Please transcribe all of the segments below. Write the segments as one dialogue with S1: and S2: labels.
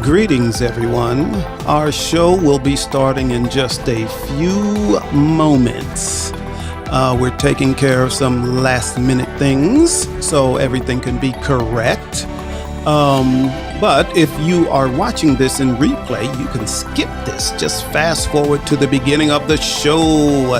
S1: Greetings, everyone. Our show will be starting in just a few moments. We're taking care of some last-minute things so everything can be correct. But if you are watching this in replay, you can skip this. Just fast forward to the beginning of the show.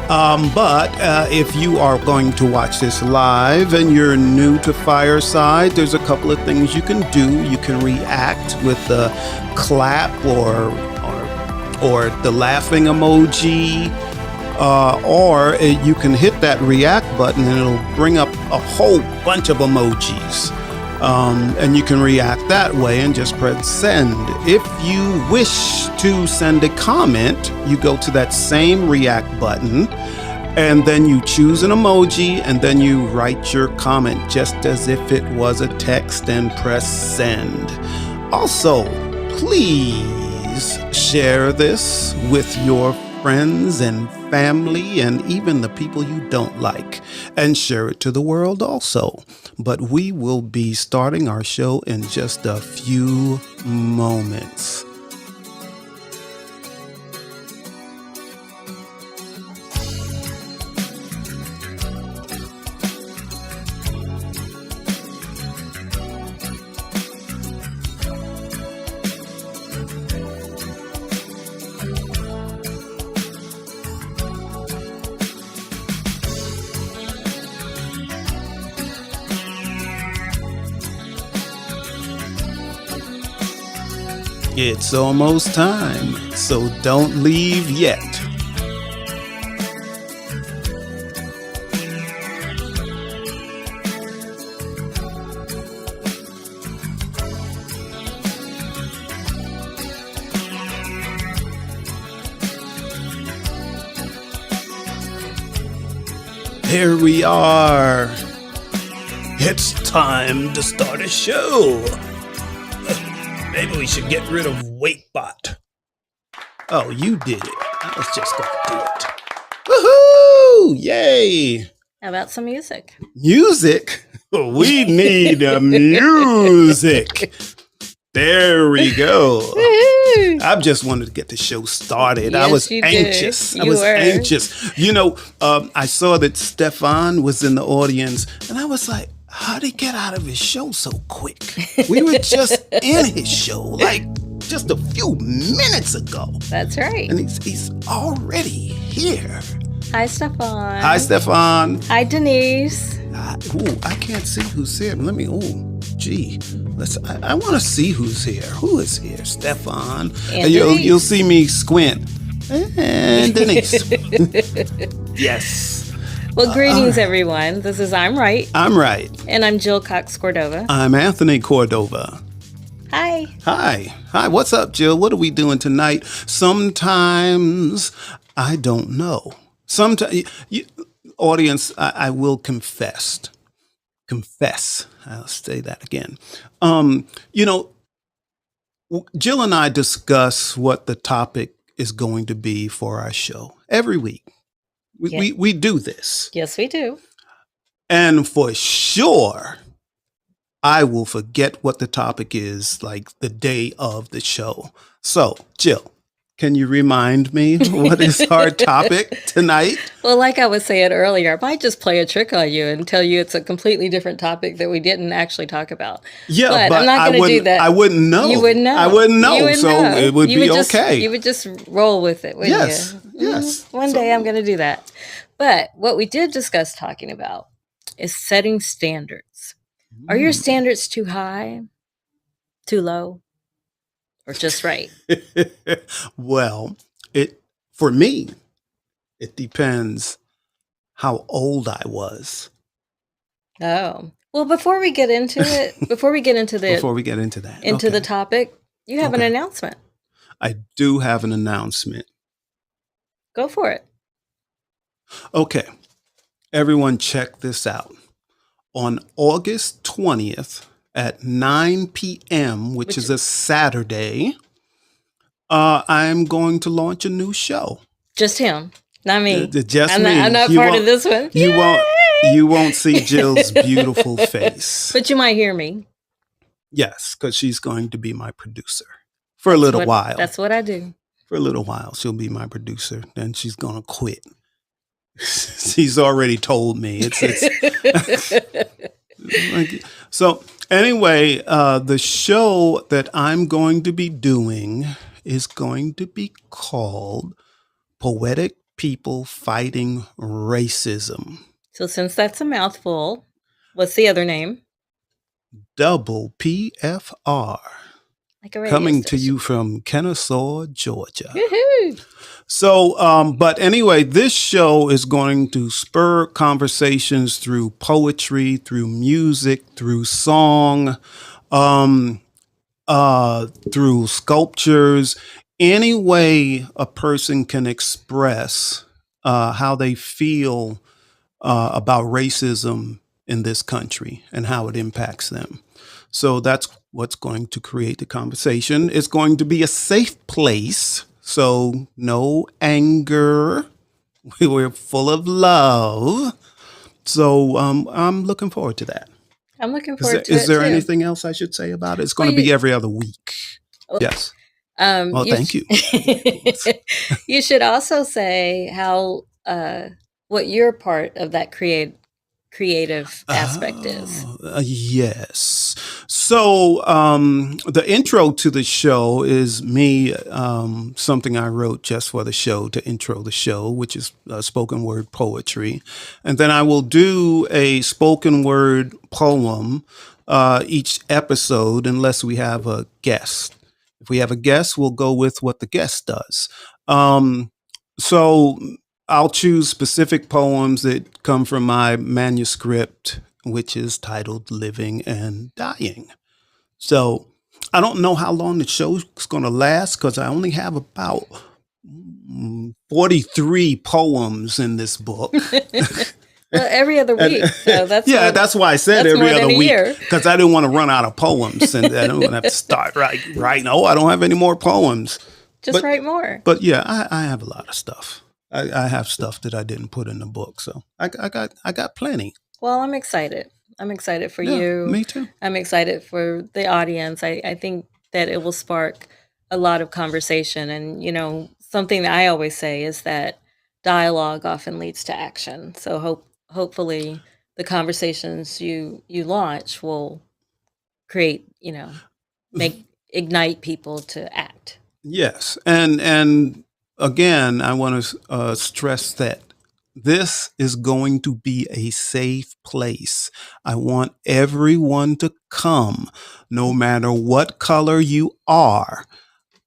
S1: But if you are going to watch this live and you're new to Fireside, there's a couple of things you can do. You can react with the clap or the laughing emoji, or you can hit that react button and it'll bring up a whole bunch of emojis. And you can react that way and just press send. If you wish to send a comment, you go to that same react button and then you choose an emoji and then you write your comment just as if it was a text and press send. Also, please share this with your friends and family and even the people you don't like, and share it to the world also. But we will be starting our show in just a few moments. It's almost time, so don't leave yet. Here we are. It's time to start a show. Maybe we should get rid of WaitBot. Oh, you did it. I was just going to do it. Woohoo! Yay!
S2: How about some music?
S1: Music? We need music. There we go.
S2: Woohoo!
S1: I just wanted to get the show started.
S2: Yes,
S1: I was
S2: you
S1: anxious.
S2: did.
S1: I was anxious. You know, I saw that Stefan was in the audience, and I was like, how'd he get out of his show so quick? We were just in his show, like just a few minutes ago.
S2: That's right.
S1: And he's already here.
S2: Hi, Stefan.
S1: Hi, Stefan.
S2: Hi, Denise.
S1: I can't see who's here. Let me, I want to see who's here. Who is here? Stefan.
S2: And
S1: you'll see me squint. And Denise. Yes.
S2: Well, greetings, everyone. This is I'm Right.
S1: I'm Right.
S2: And I'm Jill Cox Cordova.
S1: I'm Anthony Cordova.
S2: Hi.
S1: Hi. What's up, Jill? What are we doing tonight? Sometimes I don't know. Sometimes, audience, I will confess. I'll say that again. Jill and I discuss what the topic is going to be for our show every week. We do this.
S2: Yes, we do.
S1: And for sure, I will forget what the topic is like the day of the show. So, Jill, can you remind me what is our topic tonight?
S2: Well, like I was saying earlier, I might just play a trick on you and tell you it's a completely different topic that we didn't actually talk about.
S1: Yeah,
S2: but I'm not going to do that.
S1: I wouldn't know.
S2: You wouldn't know.
S1: I wouldn't know.
S2: You wouldn't
S1: so
S2: know.
S1: it would be okay.
S2: You would just roll with it, wouldn't
S1: Yes.
S2: you?
S1: Yes.
S2: One day I'm going to do that. But what we did discuss talking about is setting standards. Are your standards too high, too low, or just right?
S1: Well, for me, it depends how old I was.
S2: Oh, well, before we get into it, before we get into the topic, you have an announcement.
S1: I do have an announcement.
S2: Go for it.
S1: Okay. Everyone check this out. On August 20th at 9 p.m., which is a Saturday, I'm going to launch a new show.
S2: Just him, not me.
S1: Just me.
S2: I'm not part of this one.
S1: You won't see Jill's beautiful face.
S2: But you might hear me.
S1: Yes, because she's going to be my producer for a little while.
S2: That's what I do.
S1: For a little while, she'll be my producer. Then she's gonna quit. She's already told me it's like, so. Anyway, the show that I'm going to be doing is going to be called Poetic People Fighting Racism.
S2: So since that's a mouthful, what's the other name?
S1: Double PFR.
S2: Like a radio
S1: Coming
S2: station.
S1: to you from Kennesaw, Georgia.
S2: Woohoo!
S1: So, but anyway, this show is going to spur conversations through poetry, through music, through song, um, through sculptures, any way a person can express how they feel about racism in this country and how it impacts them. So that's what's going to create the conversation. It's going to be a safe place. So no anger. We're full of love. So I'm looking forward to that.
S2: I'm looking forward to
S1: Is
S2: it
S1: there
S2: too.
S1: anything else I should say about it? It's going to be every other week. Yes. Well, thank you.
S2: You should also say how what your part of that creative aspect is.
S1: Yes. So the intro to the show is me, something I wrote just for the show to intro the show, which is spoken word poetry. And then I will do a spoken word poem each episode unless we have a guest. If we have a guest, we'll go with what the guest does. So I'll choose specific poems that come from my manuscript, which is titled Living and Dying. So I don't know how long the show's going to last because I only have about 43 poems in this book.
S2: Well, every other week. So
S1: that's why I said every other week, because I didn't want to run out of poems and I don't want to have to start right. No, I don't have any more poems.
S2: Just write more.
S1: But yeah, I have a lot of stuff. I have stuff that I didn't put in the book, so I got plenty.
S2: Well, I'm excited. I'm excited for you.
S1: Me too.
S2: I'm excited for the audience. I think that it will spark a lot of conversation. And something that I always say is that dialogue often leads to action. So hopefully the conversations you launch will create, ignite people to act.
S1: Yes, and again, I want to stress that this is going to be a safe place. I want everyone to come, no matter what color you are.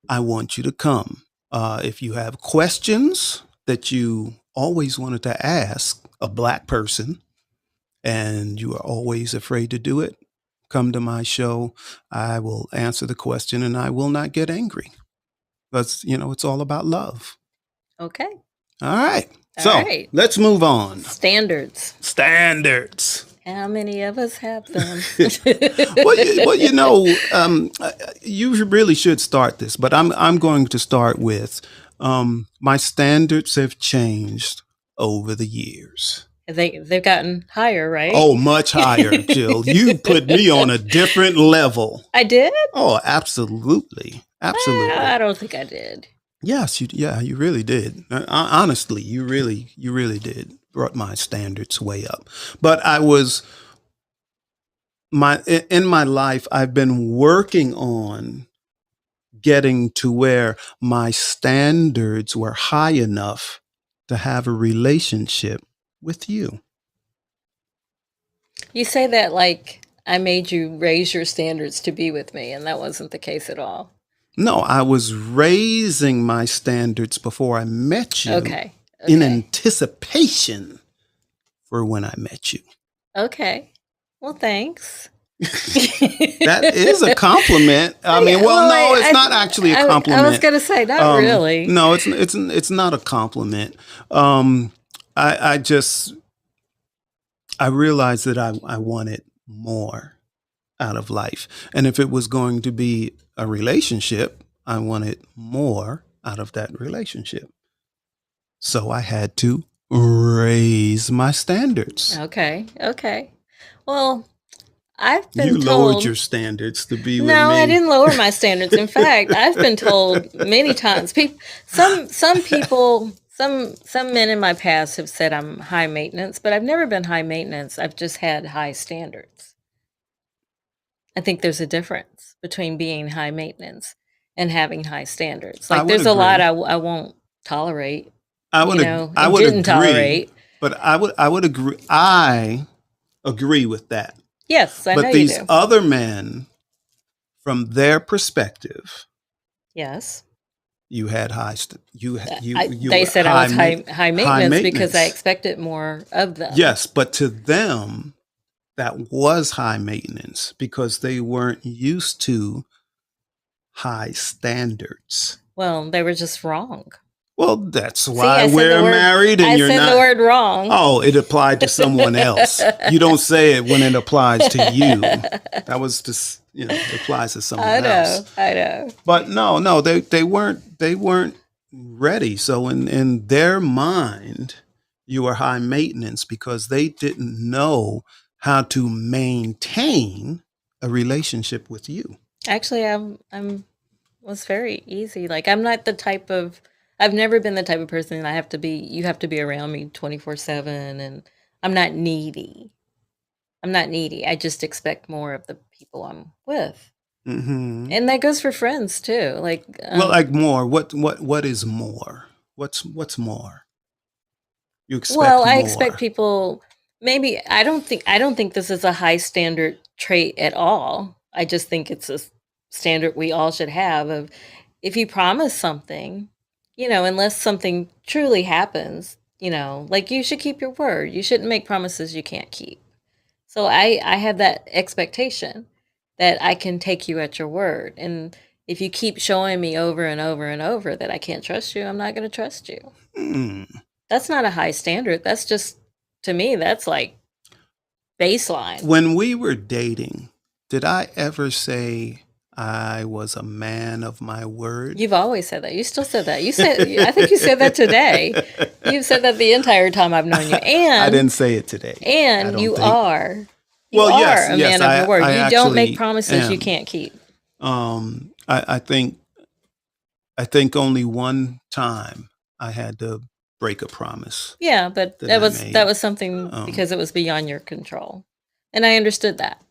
S1: I want you to come. If you have questions that you always wanted to ask a Black person and you are always afraid to do it, come to my show. I will answer the question and I will not get angry. But, it's all about love.
S2: Okay.
S1: All right. Let's move on.
S2: Standards.
S1: How
S2: many of us have them?
S1: You really should start this, but I'm going to start with my standards have changed over the years.
S2: They've gotten higher, right?
S1: Oh, much higher, Jill. You put me on a different level.
S2: I did?
S1: Oh, absolutely. Absolutely.
S2: I don't think I did.
S1: Yes, you really did. Honestly, you really did. Brought my standards way up. But in my life, I've been working on getting to where my standards were high enough to have a relationship with you.
S2: You say that like I made you raise your standards to be with me, and that wasn't the case at all.
S1: No, I was raising my standards before I met you.
S2: Okay.
S1: In anticipation for when I met you.
S2: Okay. Well, thanks.
S1: That is a compliment. It's not actually a compliment.
S2: I was going to say, not really.
S1: No, it's not a compliment. I realized that I wanted more out of life. And if it was going to be a relationship, I wanted more out of that relationship. So I had to raise my standards.
S2: Okay. Well, I've
S1: You
S2: been
S1: lowered
S2: told.
S1: your standards to be with
S2: No, I
S1: me.
S2: didn't lower my standards. In fact, I've been told many times. Some people, some men in my past have said I'm high maintenance, but I've never been high maintenance. I've just had high standards. I think there's a difference between being high maintenance and having high standards.
S1: I
S2: Like
S1: would
S2: there's a lot
S1: agree.
S2: I won't tolerate,
S1: I
S2: and
S1: would
S2: didn't
S1: agree,
S2: tolerate.
S1: but I would agree. I agree with that.
S2: Yes, I know
S1: But
S2: you
S1: these
S2: do.
S1: other men, from their perspective,
S2: Yes.
S1: you had you
S2: They
S1: were
S2: said I was high
S1: high
S2: maintenance because I
S1: maintenance.
S2: expected more of them.
S1: Yes, but to them that was high maintenance because they weren't used to high standards.
S2: Well, they were just wrong.
S1: Well, that's
S2: See,
S1: why we're married and
S2: I
S1: you're
S2: said the
S1: not.
S2: word wrong.
S1: Oh, it applied to someone else. You don't say it when it applies to you. That was just, it applies to someone else.
S2: I know.
S1: But no, they weren't ready. So in their mind, you were high maintenance because they didn't know how to maintain a relationship with you.
S2: Actually, I'm was very easy. Like I'm not the type of I've never been the type of person I have to be you have to be around me 24/7, and I'm not needy. I'm not needy. I just expect more of the people I'm with.
S1: Hmm.
S2: And that goes for friends too. Like
S1: Well, like more. What is more? What's more? You
S2: well,
S1: expect
S2: I expect
S1: more.
S2: people maybe I don't think this is a high standard trait at all. I just think it's a standard we all should have of if you promise something, unless something truly happens, like you should keep your word. You shouldn't make promises you can't keep. So I have that expectation that I can take you at your word. And if you keep showing me over and over and over that I can't trust you, I'm not going to trust you.
S1: Hmm.
S2: That's not a high standard. That's just, to me, that's like baseline.
S1: When we were dating, did I ever say I was a man of my word?
S2: You've always said that. You still said that. I think you said that today. You've said that the entire time I've known you.
S1: I didn't say it today. I
S2: And
S1: don't
S2: you
S1: think.
S2: are. You
S1: Well,
S2: are
S1: yes,
S2: a
S1: yes,
S2: man of your word.
S1: I
S2: You don't make
S1: actually
S2: promises you
S1: am.
S2: can't keep.
S1: I think only one time I had to break a promise
S2: Yeah, but
S1: that
S2: that
S1: I
S2: was
S1: made.
S2: something
S1: Um,
S2: because it was beyond your control. And I understood that.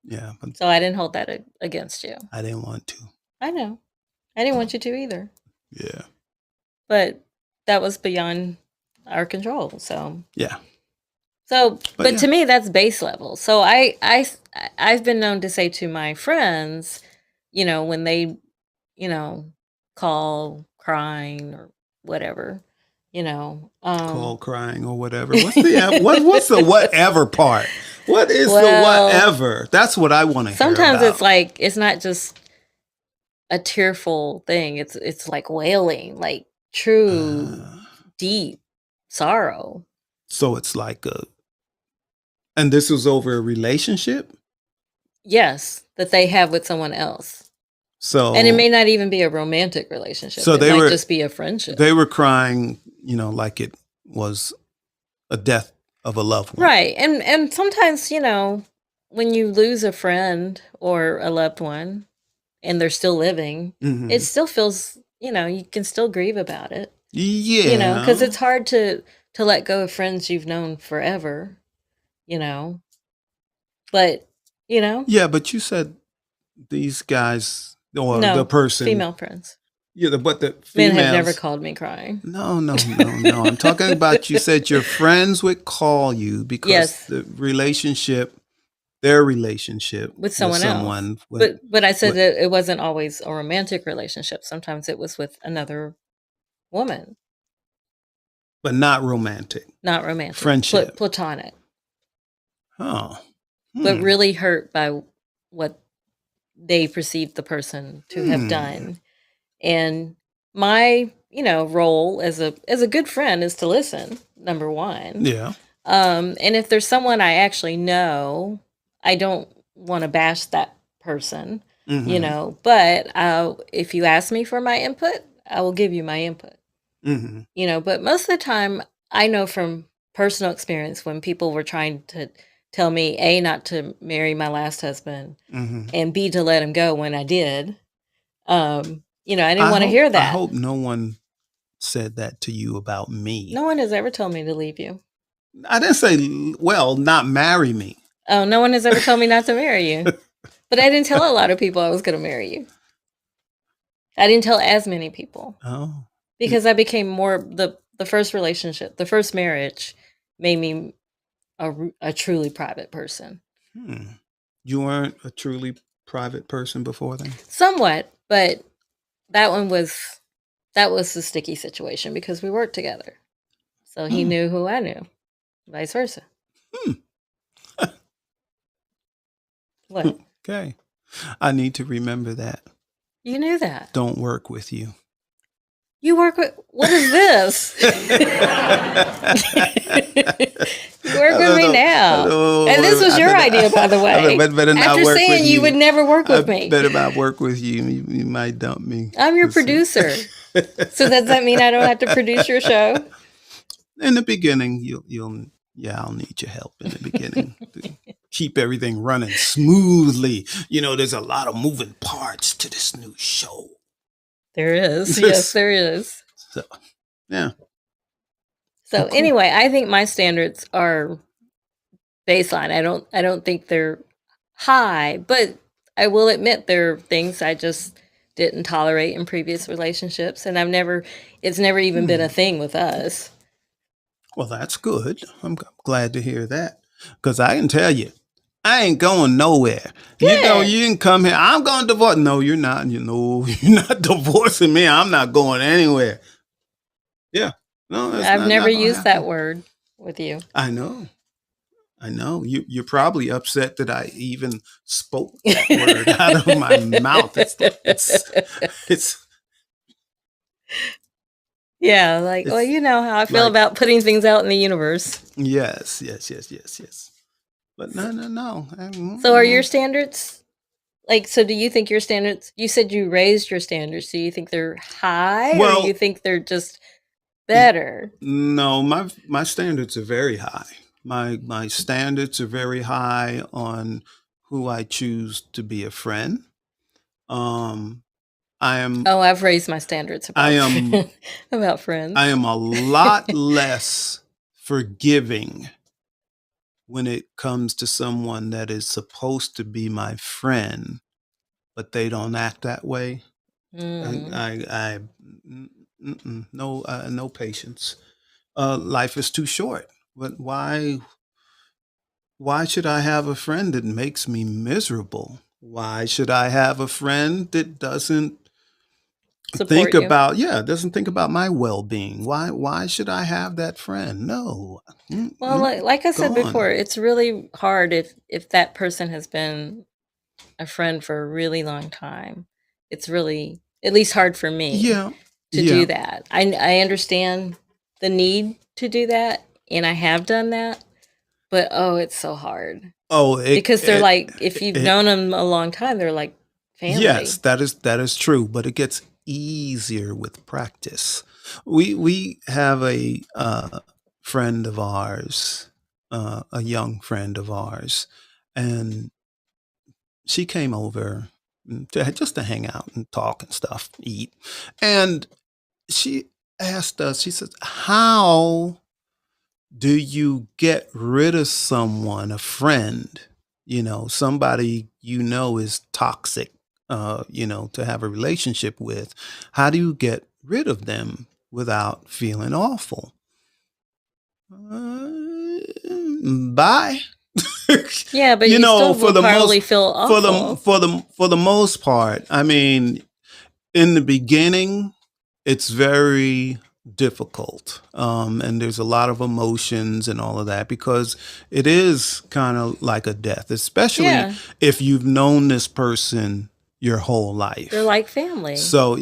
S1: yeah, but
S2: So I didn't hold that against you.
S1: I didn't want to.
S2: I know. I didn't want you to either.
S1: Yeah,
S2: But that was beyond our control. So
S1: yeah, but
S2: but
S1: yeah,
S2: to me that's base level. So I've been known to say to my friends, when they, you know, call crying or whatever, you know,
S1: call crying or whatever. What's the whatever part? What is the
S2: well,
S1: whatever? That's what I want to hear
S2: sometimes it's
S1: about.
S2: like it's not just a tearful thing. It's like wailing, like true
S1: Uh,
S2: deep sorrow.
S1: so it's like and this was over a relationship.
S2: Yes, that they have with someone else. And it
S1: So
S2: may not even be a romantic relationship.
S1: so
S2: It
S1: they
S2: might
S1: were
S2: just be a friendship.
S1: they were crying, like it was a death of a loved one.
S2: Right. And sometimes, when you lose a friend or a loved one and they're still living, it
S1: Hmm.
S2: still feels, you can still grieve about it. Cuz
S1: Yeah,
S2: it's hard to let go of friends you've known forever, you know. But, you know,
S1: yeah, but you said these guys or the
S2: no,
S1: person,
S2: female friends.
S1: yeah, but the
S2: Men have never
S1: females.
S2: called me crying.
S1: No, no, no, no. I'm talking about you said your friends would call you because
S2: Yes,
S1: their relationship
S2: with
S1: with
S2: someone else.
S1: someone would,
S2: But I said
S1: would
S2: that it wasn't always a romantic relationship. Sometimes it was with another woman,
S1: but not romantic.
S2: not romantic,
S1: Friendship.
S2: platonic,
S1: Oh.
S2: but
S1: Hmm.
S2: really hurt by what they perceived the person to have
S1: Hmm.
S2: done. And my, role as a good friend is to listen, number one.
S1: Yeah.
S2: And if there's someone I actually know, I don't want to bash that person,
S1: Hmm.
S2: but if you ask me for my input, I will give you my input,
S1: Hmm.
S2: but most of the time, I know from personal experience when people were trying to tell me A, not to marry my last husband,
S1: Mm-hmm.
S2: and B, to let him go when I did. You know, I didn't want to hear
S1: I
S2: that.
S1: hope no one said that to you about me.
S2: No one has ever told me to leave you.
S1: I didn't say, well, not marry me.
S2: Oh, no one has ever told me not to marry you. But I didn't tell a lot of people I was going to marry you. I didn't tell as many people.
S1: Oh.
S2: Because I became more the first relationship, the first marriage made me a truly private person.
S1: You weren't a truly private person before then?
S2: Somewhat, but that was the sticky situation because we worked together. So he knew who I knew, vice versa. What?
S1: Okay. I need to remember that.
S2: You knew that.
S1: Don't work with you.
S2: You work with, what is this? You work with me now. And this was your idea, by the way. After saying you would never work with me.
S1: Better not work with you. You might dump me.
S2: I'm your producer. So does that mean I don't have to produce your show?
S1: In the beginning, I'll need your help in the beginning. To keep everything running smoothly. You know, there's a lot of moving parts to this new show.
S2: There is. Yes, there is.
S1: So, yeah.
S2: So cool. Anyway, I think my standards are baseline. I don't think they're high, but I will admit there are things I just didn't tolerate in previous relationships, and it's never even been a thing with us.
S1: Well, that's good. I'm glad to hear that, because I can tell you, I ain't going nowhere. Good. You know, you didn't come here. I'm going to divorce. No, you're not. You know, you're not divorcing me. I'm not going anywhere. Yeah. No,
S2: I've never used that word with you.
S1: I know. You're probably upset that I even spoke that word out of my mouth. It's
S2: yeah, like, well, you know how I feel about putting things out in the universe.
S1: Yes. But no.
S2: So are your standards, so do you think your standards, you said you raised your standards, do you think they're high, or do you think they're just better?
S1: No, my standards are very high. My standards are very high on who I choose to be a friend.
S2: I've raised my standards about, about friends.
S1: I am a lot less forgiving when it comes to someone that is supposed to be my friend, but they don't act that way. No patience. Life is too short. But why should I have a friend that makes me miserable? Why should I have a friend that doesn't think about my well-being? Why should I have that friend? No.
S2: Well, like I said before, it's really hard if that person has been a friend for a really long time. It's really, at least hard for me to do that. I understand the need to do that, and I have done that, but it's so hard. Because they're if you've known them a long time, they're like family.
S1: Yes, that is true, but it gets easier with practice. We have a friend of ours, a young friend of ours, and she came over just to hang out and talk and stuff, eat. And she asked us, she says, how do you get rid of someone, a friend, somebody is toxic, to have a relationship with? How do you get rid of them without feeling awful? Bye.
S2: Yeah, but you still will probably feel awful.
S1: For the most part, I mean, in the beginning, it's very difficult, and there's a lot of emotions and all of that, because it is kind of like a death, especially if you've known this person your whole life.
S2: They're like family.
S1: So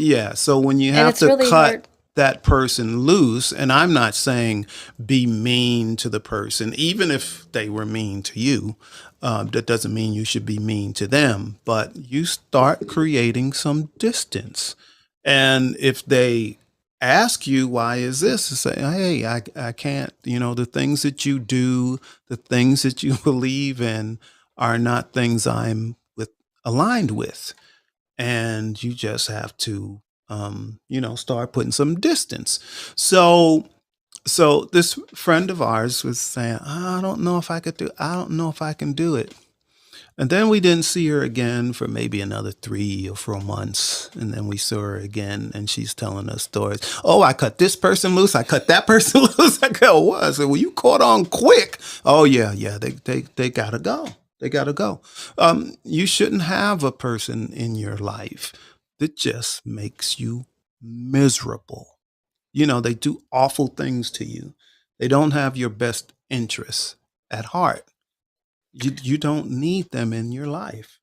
S1: when you have to really cut that person loose, and I'm not saying be mean to the person, even if they were mean to you, that doesn't mean you should be mean to them, but you start creating some distance. And if they ask you, why is this? Say, hey, I can't, the things that you do, the things that you believe in are not things aligned with. And you just have to, start putting some distance. So this friend of ours was saying, I don't know if I don't know if I can do it. And then we didn't see her again for maybe another 3 or 4 months. And then we saw her again, and she's telling us stories. Oh, I cut this person loose. I cut that person loose. I go, what? I said, well, you caught on quick. Oh, yeah. They got to go. They got to go. You shouldn't have a person in your life that just makes you miserable. They do awful things to you. They don't have your best interests at heart. You don't need them in your life.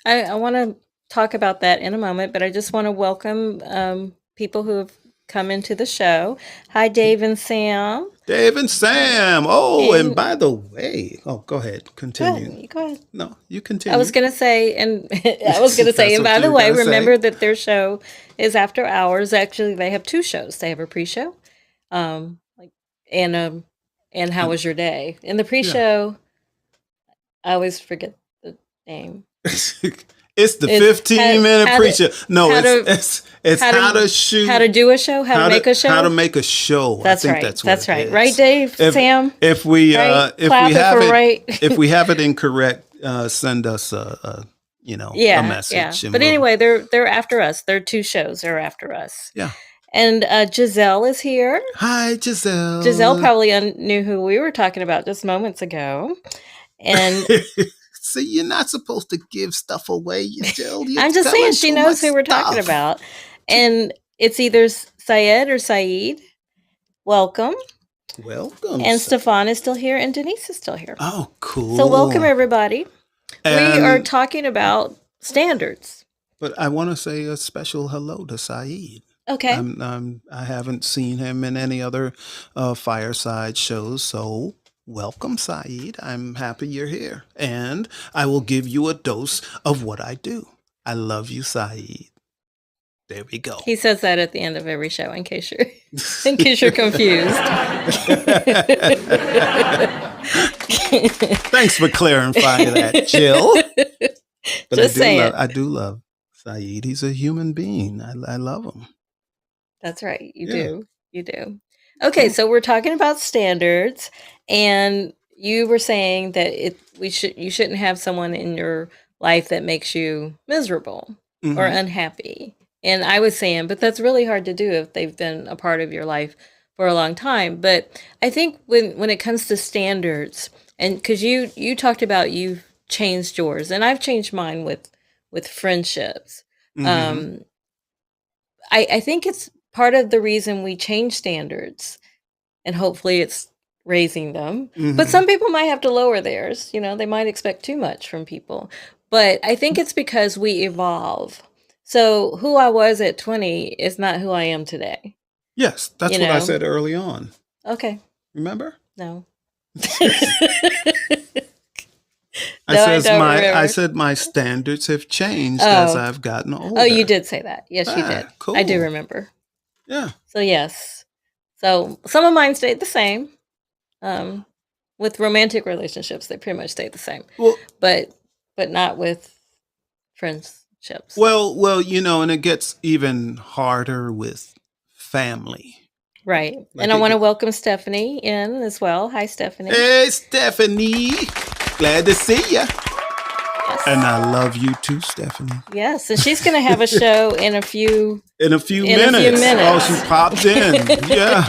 S2: I want to talk about that in a moment, but I just want to welcome people who have come into the show. Hi, Dave and Sam.
S1: Dave and Sam. Oh, and by the way, go ahead. Continue.
S2: Go ahead.
S1: No, you continue.
S2: I was going to say, and by the way, remember that their show is after hours. Actually, they have 2 shows. They have a pre-show, and how was your day? In the pre-show, I always forget the name.
S1: It's the 15-minute pre-show. No, it's how to shoot,
S2: how to do a show, how to make a show,
S1: how to make a show.
S2: That's right. That's right. Right, Dave, Sam.
S1: If we if we have it incorrect, send us a message.
S2: Yeah. But anyway, they're after us. Their 2 shows are after us.
S1: Yeah.
S2: And Giselle is here.
S1: Hi, Giselle.
S2: Giselle probably knew who we were talking about just moments ago. And
S1: see, you're not supposed to give stuff away, Jill.
S2: I'm just saying she knows who we're talking about. And it's either Syed or Syed. Welcome. And Stefan is still here and Denise is still here.
S1: Oh, cool.
S2: So welcome, everybody. We are talking about standards.
S1: But I want to say a special hello to Syed.
S2: Okay.
S1: I haven't seen him in any other fireside shows, so welcome, Syed. I'm happy you're here. And I will give you a dose of what I do. I love you, Syed. There we go.
S2: He says that at the end of every show, in case you're confused.
S1: Thanks for clarifying that, Jill. But
S2: just saying.
S1: I do love Syed. He's a human being. I love him.
S2: That's right. You do. Okay, so we're talking about standards, and you were saying that you shouldn't have someone in your life that makes you miserable or unhappy. And I was saying, but that's really hard to do if they've been a part of your life for a long time. But I think when it comes to standards, and because you talked about you've changed yours, and I've changed mine with friendships. I think it's part of the reason we change standards, and hopefully it's raising them. But some people might have to lower theirs. They might expect too much from people. But I think it's because we evolve. So who I was at 20 is not who I am today.
S1: Yes, that's what I said early on.
S2: Okay.
S1: Remember?
S2: No.
S1: I said my standards have changed as I've gotten older.
S2: Oh, you did say that. Yes, you did.
S1: Cool.
S2: I do remember.
S1: Yeah.
S2: So yes. So some of mine stayed the same. With romantic relationships, they pretty much stayed the same.
S1: Well,
S2: but not with friendships.
S1: Well, and it gets even harder with family.
S2: Right. And I want to welcome Stephanie in as well. Hi, Stephanie.
S1: Hey, Stephanie. Glad to see you. Yes. And I love you too, Stephanie.
S2: Yes. And she's going to have a show in a few minutes.
S1: Oh, she popped in. Yeah.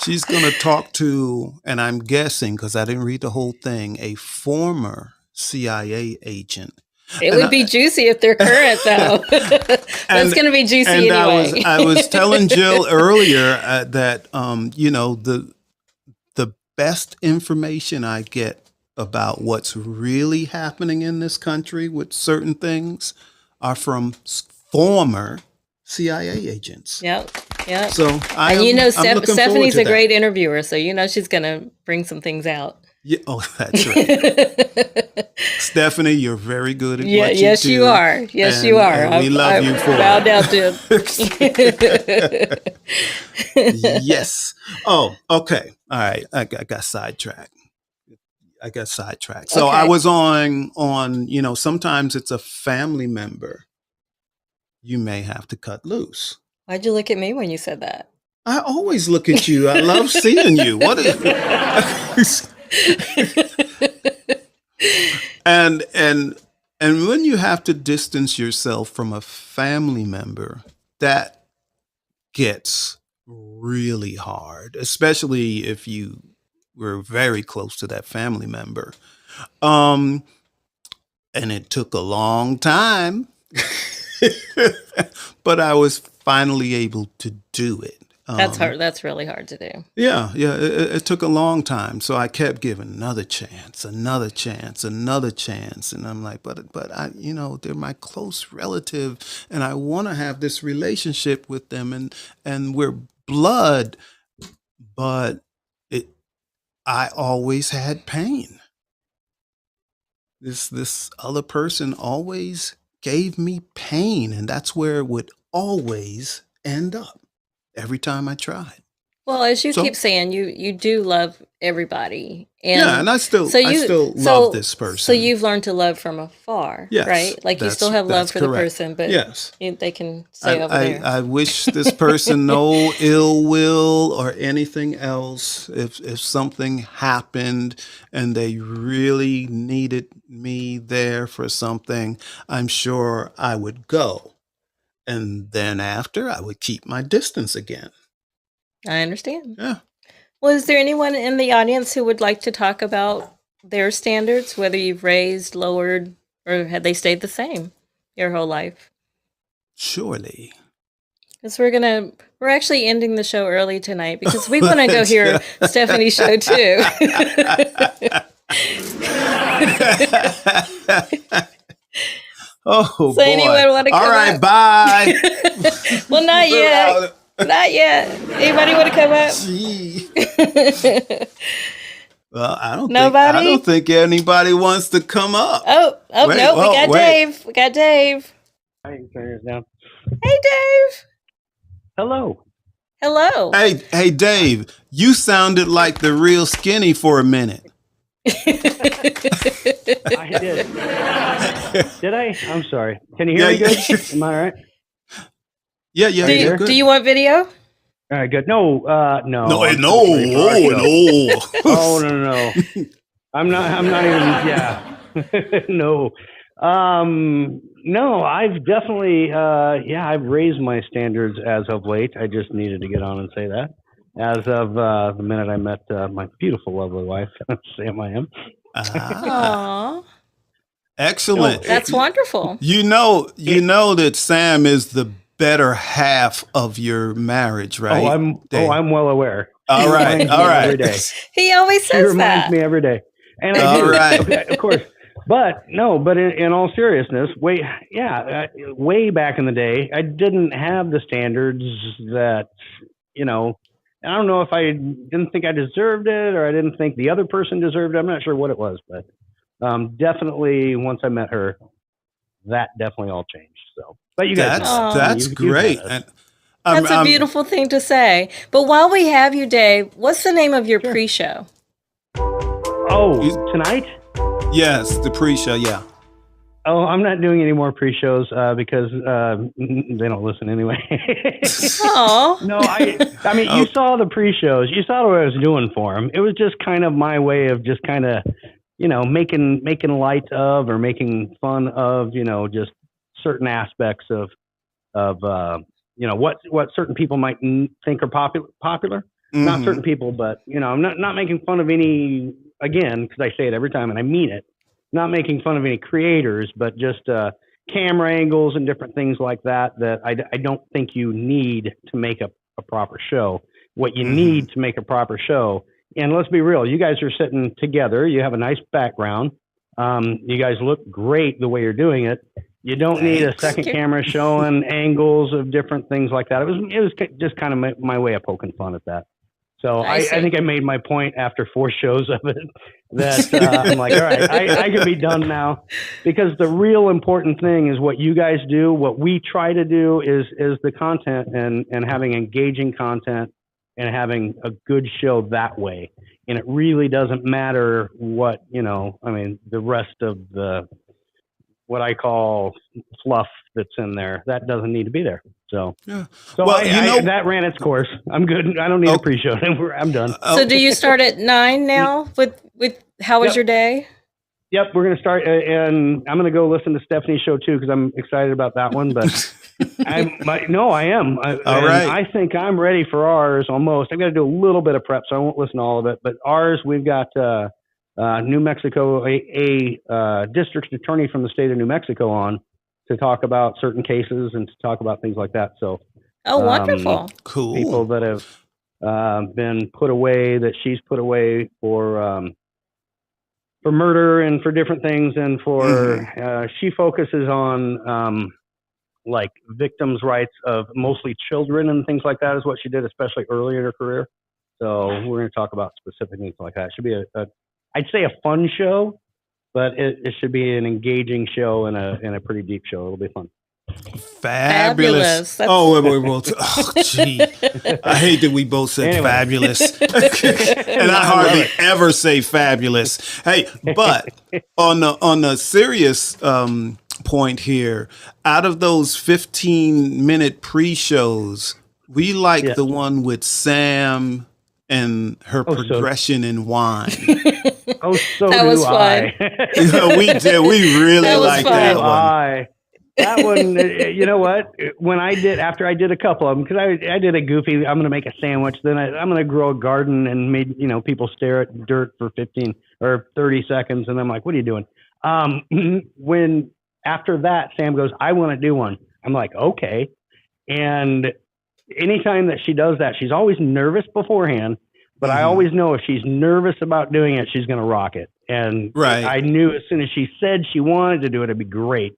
S1: She's going to talk to, and I'm guessing, because I didn't read the whole thing, a former CIA agent.
S2: It would be juicy if they're current, though. It's going to be juicy anyway.
S1: I was telling Jill earlier that the best information I get about what's really happening in this country with certain things are from former CIA agents.
S2: Yep.
S1: So
S2: Stephanie's a great interviewer, so she's going to bring some things out.
S1: Yeah, oh, that's right. Stephanie, you're very good at
S2: Yeah,
S1: what you
S2: yes, you
S1: do.
S2: are. Yes, you are.
S1: And we love
S2: I
S1: you for
S2: bow down to
S1: it.
S2: it.
S1: Yes. Oh, okay. All right. I got sidetracked. So I
S2: Okay.
S1: was on, sometimes it's a family member you may have to cut loose.
S2: Why'd you look at me when you said that?
S1: I always look at you. I love seeing you. What is and when you have to distance yourself from a family member, that gets really hard, especially if you were very close to that family member. Um, and it took a long time, but I was finally able to do it.
S2: That's hard. That's really hard to do.
S1: Yeah, yeah. It took a long time, so I kept giving another chance, another chance, another chance, and I'm like, but they're my close relative, and I want to have this relationship with them, and we're blood, but I always had pain. This other person always gave me pain, and that's where it would always end up every time I tried.
S2: Well, as you keep
S1: So
S2: saying, you do love everybody,
S1: yeah,
S2: and
S1: and I still
S2: so
S1: love this person.
S2: so you've learned to love from afar,
S1: Yes,
S2: right? Like you still have love
S1: that's
S2: for the
S1: correct.
S2: person, but
S1: Yes.
S2: they can stay over there.
S1: I wish this person no ill will or anything else. If something happened and they really needed me there for something, I'm sure I would go. And then after, I would keep my distance again.
S2: I understand.
S1: Yeah.
S2: Well, is there anyone in the audience who would like to talk about their standards, whether you've raised, lowered, or had they stayed the same your whole life?
S1: Surely.
S2: Because we're actually ending the show early tonight because we want to go hear Stephanie's show too.
S1: Oh,
S2: so
S1: boy.
S2: anyone want to come
S1: All right,
S2: up?
S1: bye.
S2: Well, not yet. Not yet. Anybody want to come up?
S1: Gee. Well, I don't think anybody wants to come up.
S2: Oh, no, we got Dave. We got Dave.
S3: I can turn this down.
S2: Hey, Dave.
S3: Hello.
S2: Hello.
S1: Hey, Dave. You sounded like the real skinny for a minute.
S3: I did. Did I? I'm sorry. Can you hear me good? Am I all right?
S1: Yeah.
S2: Do you want video?
S3: All right, good. No.
S1: No.
S3: Oh, no. I'm not even. Yeah. No. No. I've definitely. I've raised my standards as of late. I just needed to get on and say that. As of the minute I met my beautiful, lovely wife, Sam, I am.
S2: Aww.
S1: Excellent.
S2: That's wonderful.
S1: You know that Sam is the better half of your marriage, right?
S3: I'm well aware.
S1: All right.
S3: Every day.
S2: He always says that.
S3: He reminds me every day. And I do. Right. Okay, of course. But in all seriousness, way back in the day, I didn't have the standards that, I don't know if I didn't think I deserved it or I didn't think the other person deserved it. I'm not sure what it was, but definitely once I met her, that definitely all changed. So, but you guys,
S1: that's great.
S2: That's a beautiful thing to say. But while we have you, Dave, what's the name of your pre-show?
S3: Oh, tonight?
S1: Yes, the pre-show. Yeah.
S3: Oh, I'm not doing any more pre-shows because they don't listen anyway.
S2: Oh.
S3: No, I mean, you saw the pre-shows. You saw what I was doing for them. It was just kind of my way of just kind of, making light of or making fun of, just certain aspects of what certain people might think are popular. Mm-hmm. Not certain people, but, I'm not making fun of any, again, because I say it every time and I mean it. Not making fun of any creators, but just camera angles and different things like that I don't think you need to make a proper show. What you need to make a proper show, and let's be real, you guys are sitting together. You have a nice background. You guys look great the way you're doing it. You don't need a second camera showing angles of different things like that. It was just kind of my way of poking fun at that. So I
S2: see.
S3: think I made my point after 4 shows of it that I'm like, all right, I can be done now, because the real important thing is what you guys do. What we try to do is the content and having engaging content and having a good show that way. And it really doesn't matter what, the rest of the, what I call fluff that's in there. That doesn't need to be there. So,
S1: Yeah.
S3: so
S1: Well,
S3: that ran its course. I'm good. I don't need a pre-show. I'm done.
S2: So do you start at 9 now with How Was Your Day?
S3: Yep, we're going to start, and I'm going to go listen to Stephanie's show too, because I'm excited about that one. But I am.
S1: All right.
S3: I think I'm ready for ours almost. I've got to do a little bit of prep, so I won't listen to all of it. But ours, we've got New Mexico, a district attorney from the state of New Mexico on to talk about certain cases and to talk about things like that. So,
S2: wonderful,
S1: cool
S3: people that have been put away, that she's put away for murder and for different things, and for she focuses on like victims' rights of mostly children and things like that is what she did, especially early in her career. So we're going to talk about specific things like that. It should be I'd say a fun show, but it should be an engaging show and a pretty deep show. It'll be fun.
S1: Fabulous. Oh, gee. I hate that we both said fabulous. And I hardly ever say fabulous. Hey, but on the serious point here, out of those 15-minute pre-shows, we like the one with Sam and her progression in wine.
S3: That
S2: was fun.
S1: We did. We really liked that one.
S3: That one, you know what? After I did a couple of them, because I did a goofy, I'm going to make a sandwich, then I'm going to grow a garden and made, people stare at dirt for 15 or 30 seconds. And I'm like, what are you doing? When after that, Sam goes, I want to do one. I'm like, okay. And anytime that she does that, she's always nervous beforehand, but I always know if she's nervous about doing it, she's going to rock it. And I knew as soon as she said she wanted to do it, it'd be great.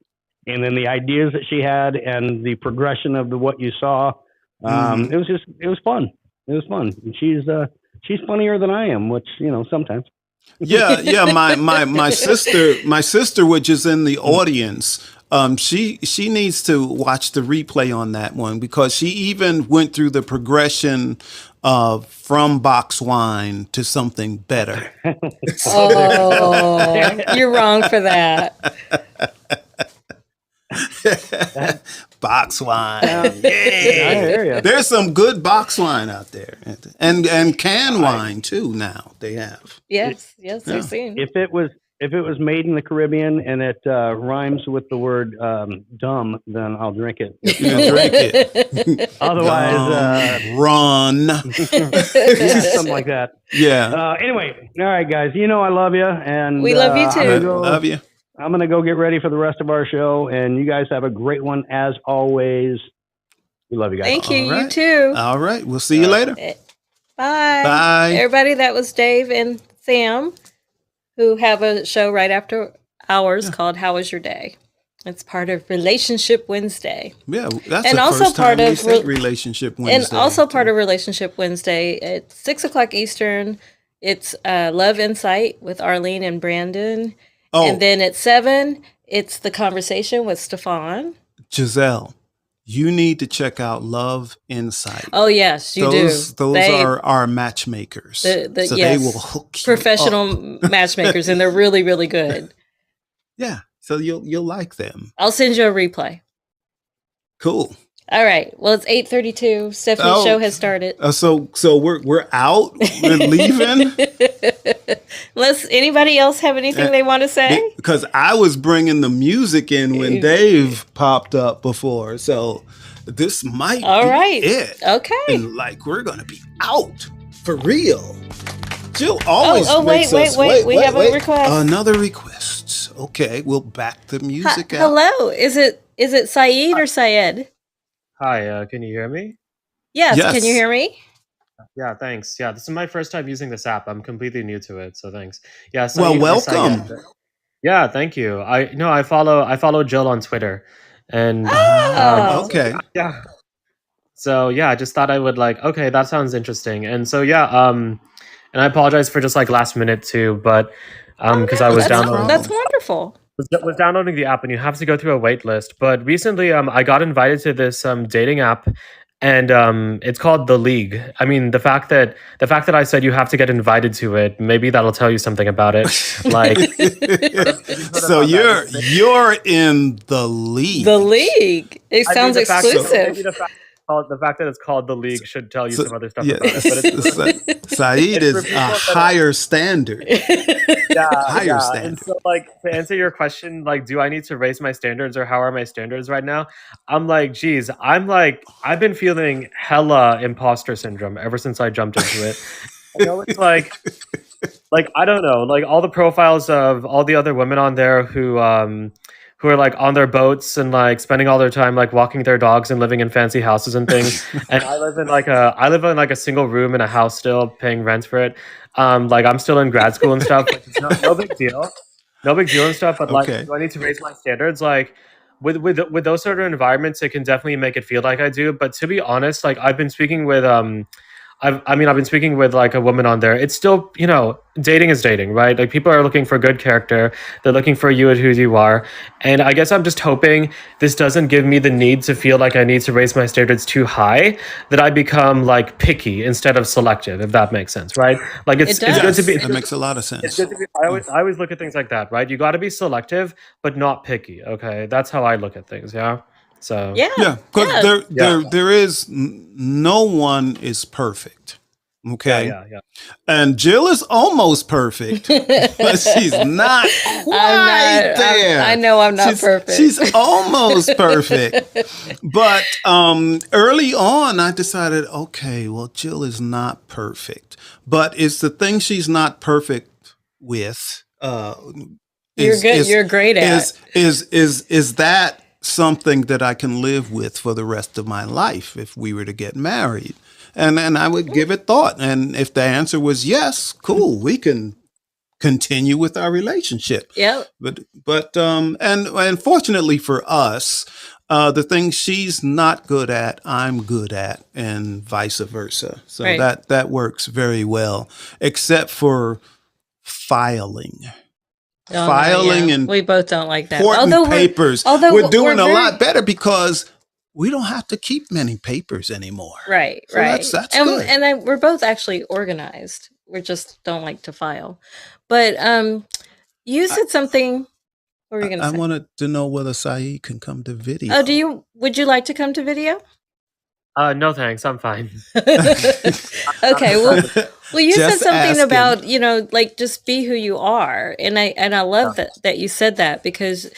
S3: And then the ideas that she had and the progression of what you saw, it was fun. It was fun. And she's funnier than I am, which, sometimes.
S1: Yeah. My sister, which is in the audience, she needs to watch the replay on that one, because she even went through the progression from box wine to something better.
S2: You're wrong for that.
S1: Box wine. Yeah. There's some good box wine out there. And canned wine too now they have.
S2: Yes, I've seen.
S3: If it was made in the Caribbean and it rhymes with the word dumb, then I'll drink it.
S1: Drink it.
S3: Otherwise,
S1: run.
S3: Something like that.
S1: Yeah.
S3: Anyway, all right, guys. I love you, and
S2: we love you too.
S1: Love you.
S3: I'm going to go get ready for the rest of our show, and you guys have a great one as always. We love you guys.
S2: Thank you.
S1: Right.
S2: You too.
S1: All right. We'll see you later.
S2: Bye.
S1: Bye.
S2: Everybody, that was Dave and Sam, who have a show right after ours called How Was Your Day? It's part of Relationship Wednesday.
S1: Yeah, that's
S2: and
S1: the
S2: also
S1: first
S2: part
S1: time we
S2: of
S1: said Relationship Wednesday.
S2: And also part of Relationship Wednesday at 6:00 Eastern. It's Love Insight with Arlene and Brandon.
S1: Oh.
S2: And then at 7, it's The Conversation with Stefan.
S1: Giselle, you need to check out Love Insight.
S2: Oh, yes, you do.
S1: Those are our matchmakers. So they will hook you
S2: professional
S1: up.
S2: Matchmakers, and they're really, really good.
S1: Yeah, so you'll like them.
S2: I'll send you a replay.
S1: Cool.
S2: All right. Well, it's 8:32. Stephanie's show has started.
S1: So we're out. We're leaving.
S2: Unless anybody else have anything they want to say?
S1: Because I was bringing the music in when Dave popped up before. So this might be it.
S2: Okay.
S1: And we're going to be out for real. Jill always makes us
S2: wait. We have a request.
S1: Another request. Okay. We'll back the music out.
S2: Hello. Is it Syed or Syed?
S4: Hi, can you hear me?
S2: Yes. Can you hear me?
S4: Yeah, thanks. Yeah, this is my first time using this app. I'm completely new to it, so thanks. Yeah,
S1: well, welcome.
S4: Yeah, thank you. I follow Jill on Twitter, and
S1: okay.
S4: Yeah. So yeah, I just thought I would like, okay, that sounds interesting. And so yeah, and I apologize for just like last minute too, but because I was downloading
S2: that's wonderful.
S4: was downloading the app and you have to go through a wait list. But recently I got invited to this dating app, and it's called The League. I mean, the fact that I said you have to get invited to it, maybe that'll tell you something about it. Like
S1: So you're in the league.
S2: The League. It sounds exclusive.
S4: The fact that it's called The League should tell you some other stuff about it. But
S1: Syed is a higher standard.
S4: Higher
S1: standard.
S4: And so, like, to answer your question, like, do I need to raise my standards, or how are my standards right now? I'm like, geez, I've been feeling hella imposter syndrome ever since I jumped into it. I know it's like I don't know, like all the profiles of all the other women on there who are like on their boats and like spending all their time like walking their dogs and living in fancy houses and things. And I live in like a single room in a house still, paying rent for it. Like I'm still in grad school and stuff. Like, it's no big deal. No big deal and stuff. But like, do I need to raise my standards? Like with those sort of environments, it can definitely make it feel like I do. But to be honest, like I've been speaking with I've been speaking with like a woman on there. It's still, dating is dating, right? Like people are looking for good character. They're looking for you at who you are. And I guess I'm just hoping this doesn't give me the need to feel like I need to raise my standards too high, that I become like picky instead of selective, if that makes sense, right? Like it's good to be.
S1: That makes a lot of sense.
S4: It's good to be. I always look at things like that, right? You got to be selective, but not picky. Okay, that's how I look at things. Yeah. So
S1: because there is no one is perfect. Okay.
S4: Yeah.
S1: And Jill is almost perfect, but she's not quite there.
S2: I know I'm not perfect.
S1: She's almost perfect. But early on, I decided, okay, well, Jill is not perfect, but it's the thing she's not perfect with.
S2: You're great at
S1: is that something that I can live with for the rest of my life if we were to get married? And then I would give it thought. And if the answer was yes, cool, we can continue with our relationship.
S2: Yeah.
S1: But and fortunately for us, the things she's not good at, I'm good at, and vice versa. So that works very well, except for filing. And
S2: we both don't like that.
S1: Important papers. We're doing a lot better because we don't have to keep many papers anymore.
S2: Right,
S1: so
S2: right.
S1: That's good.
S2: And then we're both actually organized. We just don't like to file. But you said something. What were you going to say?
S1: I wanted to know whether Syed can come to video.
S2: Oh, would you like to come to video?
S4: No, thanks. I'm fine.
S2: Okay. Well, you said something about, like just be who you are. And I love that you said that because,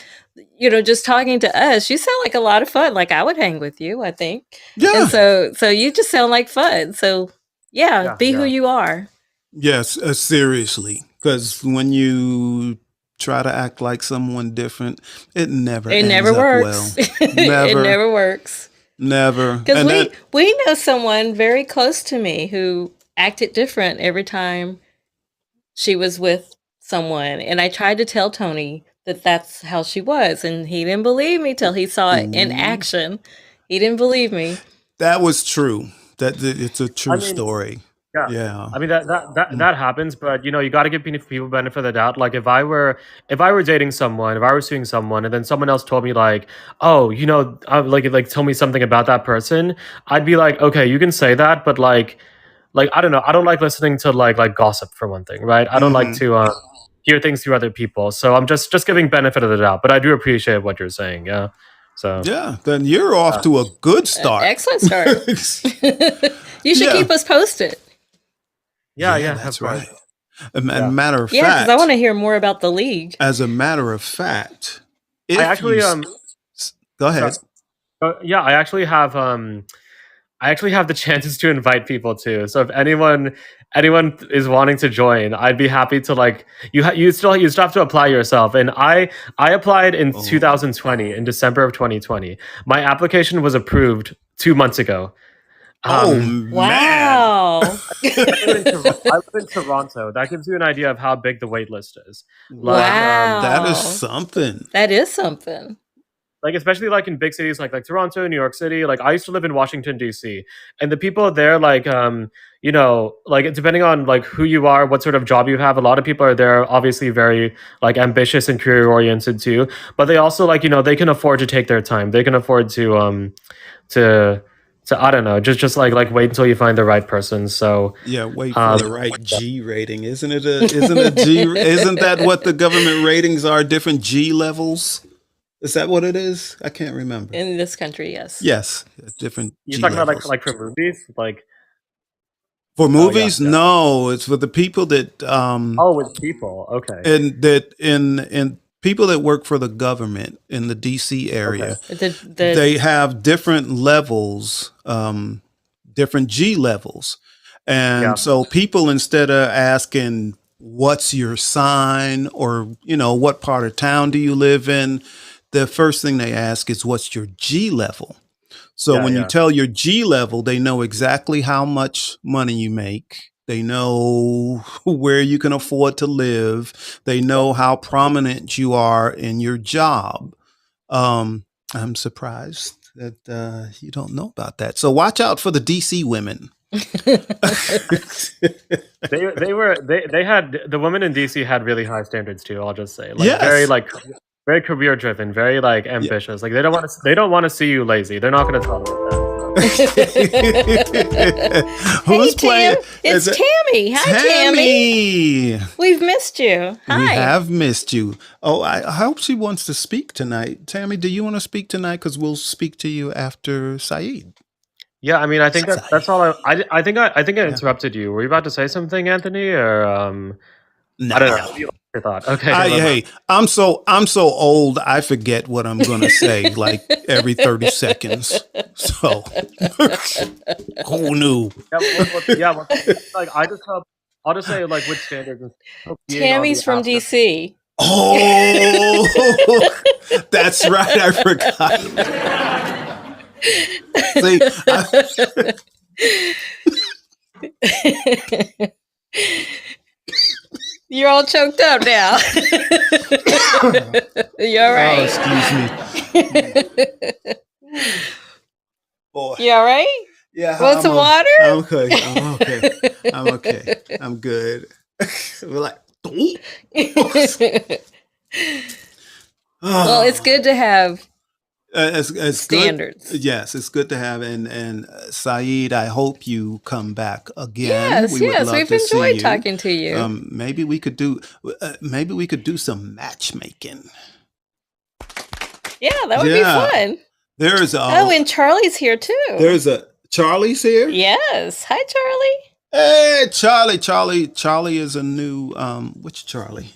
S2: just talking to us, you sound like a lot of fun. Like I would hang with you, I think.
S1: Yeah.
S2: And so you just sound like fun. So be who you are.
S1: Yes, seriously. Because when you try to act like someone different, it never works. Well. Never.
S2: It never works.
S1: Never.
S2: Because we know someone very close to me who acted different every time she was with someone. And I tried to tell Tony that that's how she was. And he didn't believe me till he saw it in action. He didn't believe me.
S1: That was true. It's a true story. Yeah.
S4: I mean that happens, but you got to give people benefit of the doubt. Like if I were dating someone, if I were seeing someone, and then someone else told me like, oh, like tell me something about that person, I'd be like, okay, you can say that, but like I don't know, I don't like listening to like gossip for one thing, right? I don't like to hear things through other people, so I'm just giving benefit of the doubt. But I do appreciate what you're saying. Yeah. So
S1: then you're off to a good start.
S2: Excellent start. You should keep us posted.
S4: Yeah,
S1: that's right. Matter of fact,
S2: because I want to hear more about the league.
S1: As a matter of fact,
S4: I actually
S1: go ahead.
S4: I actually have the chances to invite people too. So if anyone is wanting to join, I'd be happy to like you still have to apply yourself. And I applied in 2020, in December of 2020. My application was approved 2 months ago.
S2: Wow.
S4: I live in Toronto. That gives you an idea of how big the wait list is.
S1: Wow. That is something.
S2: That is something.
S4: like especially like in big cities like Toronto, New York City. Like I used to live in Washington D.C. and the people there, like you know, like depending on like who you are, what sort of job you have, a lot of people are there obviously very like ambitious and career oriented too. But they also like, you know, they can afford to take their time. They can afford to I don't know, just like wait until you find the right person. So
S1: Yeah, wait for the right G rating. Isn't that what the government ratings are? Different G levels? Is that what it is? I can't remember.
S2: In this country, yes.
S1: Yes, different
S4: you're
S1: G
S4: talking about
S1: levels.
S4: like for movies, like
S1: For movies,
S4: yeah.
S1: no, it's for the people that
S4: with people, okay,
S1: and that in people that work for the government in the DC area. They have different levels, different G levels. And so people, instead of asking what's your sign or, you know, what part of town do you live in, the first thing they ask is what's your G level. So when you tell your G level, they know exactly how much money you make. They know where you can afford to live. They know how prominent you are in your job. I'm surprised that you don't know about that. So watch out for the DC women.
S4: they had the women in DC had really high standards too. I'll just say, like very career driven, very like ambitious. Like they don't want to see you lazy. They're not going to tolerate that.
S1: Who's playing?
S2: It's Tammy. Hi, Tammy. We've missed you. Hi.
S1: We have missed you. Oh, I hope she wants to speak tonight. Tammy, do you want to speak tonight? Because we'll speak to you after Syed.
S4: Yeah, I mean, I think that's all. I think I interrupted you. Were you about to say something, Anthony? Or
S1: no.
S4: I don't know. Your thought. Okay.
S1: Hey, I'm so old. I forget what I'm gonna say like every 30 seconds. So who knew?
S4: Like I'll just say like which standards.
S2: Tammy's from DC.
S1: Oh, that's right. I forgot. See,
S2: you're all choked up now. You all right?
S1: Oh, excuse me. Boy.
S2: You all right?
S1: Yeah.
S2: Want some water?
S1: I'm okay. I'm good. We're like,
S2: well, it's good to have
S1: it's
S2: standards.
S1: Good. Yes, it's good to have. And Syed, I hope you come back again.
S2: Yes, we've enjoyed talking to you.
S1: Maybe we could do some matchmaking.
S2: Yeah, that would be fun. And Charlie's here too.
S1: Charlie's here?
S2: Yes. Hi, Charlie.
S1: Hey, Charlie is a new which Charlie?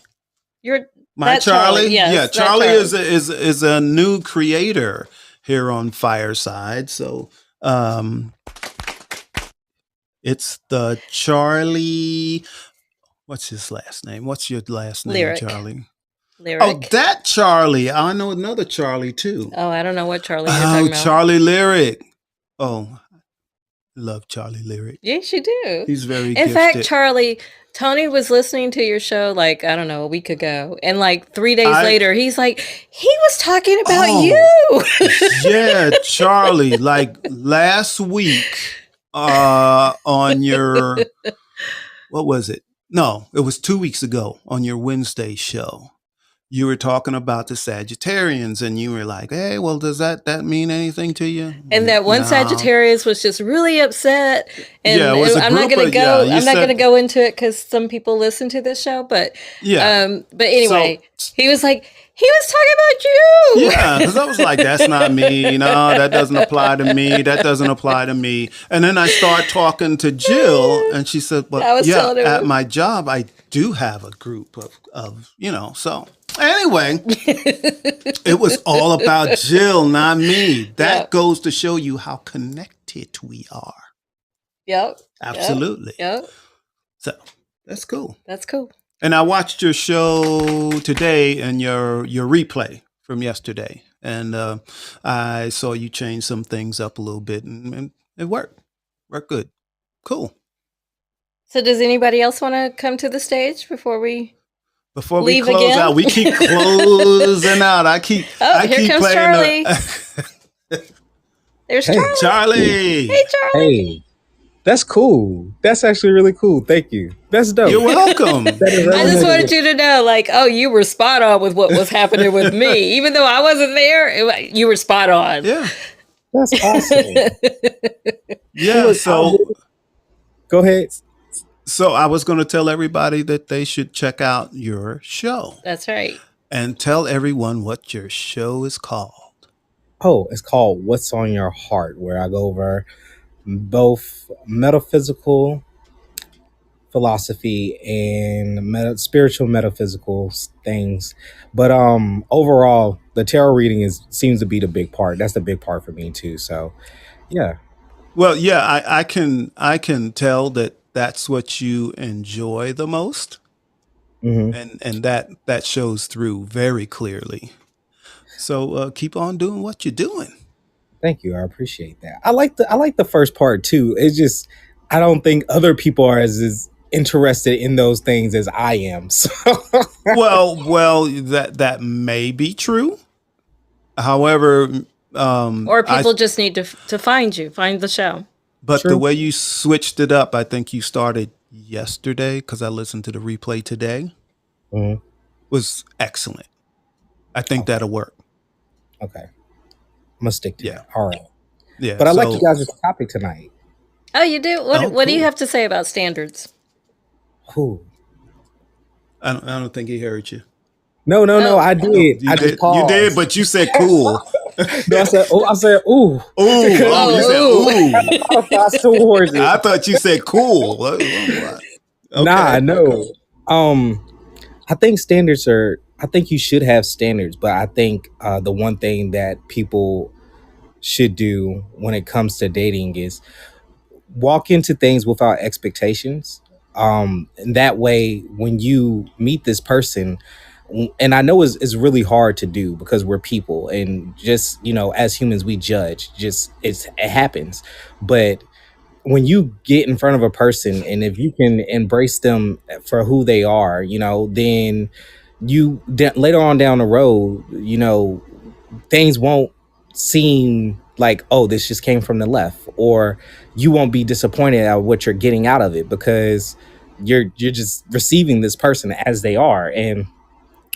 S1: My Charlie?
S2: Yes,
S1: yeah, Charlie is a new creator here on Fireside. So it's the Charlie. What's his last name? What's your last name,
S2: Lyric.
S1: Charlie?
S2: Lyric.
S1: Oh, that Charlie. I know another Charlie too.
S2: Oh, I don't know what Charlie you're talking about.
S1: Charlie Lyric. Oh, love Charlie Lyric.
S2: Yes, you do.
S1: He's very
S2: gifted. In fact, Charlie, Tony was listening to your show like, I don't know, a week ago. And like 3 days later, he's like, he was talking about you.
S1: Yeah, Charlie, like last week on your, what was it? No, it was 2 weeks ago on your Wednesday show. You were talking about the Sagittarians and you were like, hey, well, does that mean anything to you?
S2: And that one Sagittarius was just really upset. And I'm not going to go, I'm not going to go into it because some people listen to this show, but anyway, he was like, he was talking about you.
S1: Yeah, because I was like, that's not me. No, that doesn't apply to me. That doesn't apply to me. And then I start talking to Jill and she said, but at my job, I do have a group of so. Anyway, it was all about Jill, not me. That goes to show you how connected we are.
S2: Yep.
S1: Absolutely.
S2: Yep.
S1: So that's cool.
S2: That's cool.
S1: And I watched your show today and your replay from yesterday. And I saw you change some things up a little bit and it worked. Worked good. Cool.
S2: So does anybody else want to come to the stage before we...
S1: Before we
S2: Leave
S1: close
S2: again?
S1: out, we keep closing out. I keep
S2: here
S1: keep
S2: comes
S1: playing
S2: Charlie. There's
S5: Hey,
S2: Charlie.
S1: Charlie.
S2: Hey, Charlie.
S5: hey, that's cool. That's actually really cool. Thank you. That's dope.
S1: You're welcome.
S5: That
S2: I just
S5: resonated
S2: wanted
S5: with-
S2: you to know, like, oh, you were spot on with what was happening with me. Even though I wasn't there, you were spot on.
S1: Yeah.
S5: That's awesome.
S1: Yeah.
S5: Look,
S1: So
S5: Go ahead.
S1: so I was going to tell everybody that they should check out your show
S2: That's right.
S1: and tell everyone what your show is called.
S5: Oh, it's called What's on Your Heart, where I go over both metaphysical philosophy and spiritual metaphysical things. But overall, the tarot reading seems to be the big part. That's the big part for me too. So yeah.
S1: Well, yeah, I can tell that that's what you enjoy the most,
S5: hmm
S1: and that shows through very clearly. So keep on doing what you're doing.
S5: Thank you. I appreciate that. I like the first part too. It's just I don't think other people are as interested in those things as I am. So
S1: Well, that may be true. However,
S2: Or people just need to find you, find the show.
S1: but the
S5: True.
S1: way you switched it up, I think you started yesterday because I listened to the replay today,
S5: Mhm.
S1: was excellent. I think that'll work.
S5: Okay. I'm gonna stick to
S1: Yeah.
S5: that. All right.
S1: Yeah.
S5: But I like
S1: so-
S5: you guys' topic tonight.
S2: Oh, you do?
S1: Oh,
S2: What do you
S1: cool.
S2: have to say about standards?
S5: Ooh.
S1: I don't think he heard you.
S5: No,
S2: Oh.
S5: I did.
S1: You
S5: I
S1: did,
S5: just paused.
S1: you did, but you said cool.
S5: No, I said, ooh.
S1: You said ooh.
S5: I thought towards it.
S1: I thought you said cool. What? Okay.
S5: Nah, no. I think I think you should have standards, but I think the one thing that people should do when it comes to dating is walk into things without expectations. And that way, when you meet this person, and I know it's really hard to do because we're people, and just as humans, we judge. Just it happens, but when you get in front of a person and if you can embrace them for who they are, then later on down the road, things won't seem like, oh, this just came from the left, or you won't be disappointed at what you're getting out of it because you're just receiving this person as they are. And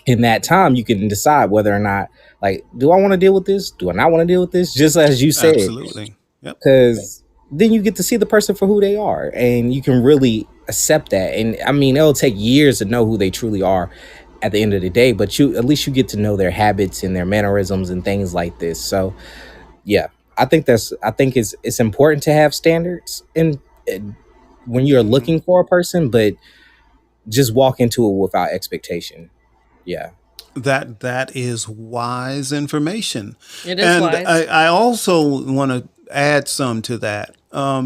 S5: in that time, you can decide whether or not, like, do I want to deal with this? Do I not want to deal with this? Just as you said,
S1: Absolutely. Yep.
S5: because then you get to see the person for who they are and you can really accept that. And I mean, it'll take years to know who they truly are at the end of the day, but at least you get to know their habits and their mannerisms and things like this. So yeah, I think it's important to have standards and when you're looking for a person, but just walk into it without expectation. Yeah.
S1: That is wise information.
S2: It is
S1: And
S2: wise.
S1: I also want to add some to that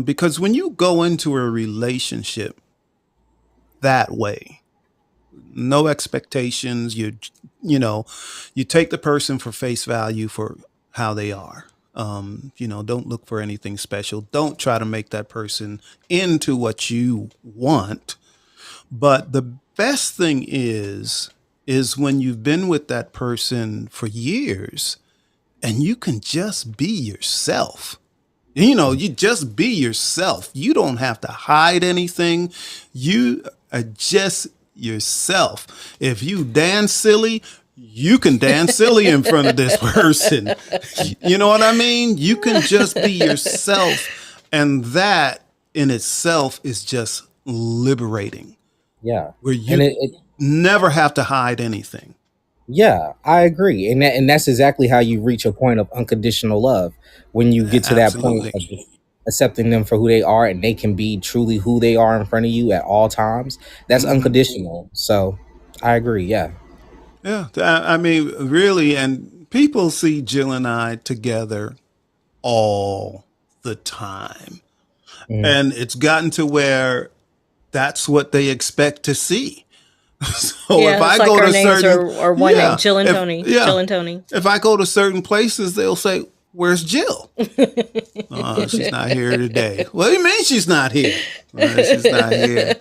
S1: because when you go into a relationship that way, no expectations, you take the person for face value for how they are. Don't look for anything special. Don't try to make that person into what you want. But the best thing is when you've been with that person for years and you can just be yourself. You just be yourself. You don't have to hide anything. You are just yourself. If you dance silly, you can dance silly in front of this person. You know what I mean? You can just be yourself. And that in itself is just liberating.
S5: Yeah.
S1: Where you
S5: And it
S1: never have to hide anything.
S5: Yeah, I agree, and that's exactly how you reach a point of unconditional love when you get to that point
S1: Absolutely.
S5: of accepting them for who they are, and they can be truly who they are in front of you at all times. That's unconditional. So, I agree. Yeah.
S1: Yeah. I mean, really, and people see Jill and I together all the time.
S5: Mhm.
S1: And it's gotten to where that's what they expect to see. So
S2: yeah,
S1: if I
S2: it's like
S1: go
S2: our
S1: to
S2: names
S1: certain
S2: are one
S1: Yeah,
S2: name, Jill and
S1: if-
S2: Tony.
S1: yeah.
S2: Jill and Tony.
S1: if I go to certain places, they'll say, where's Jill? She's not here today. What do you mean she's not here? She's not here.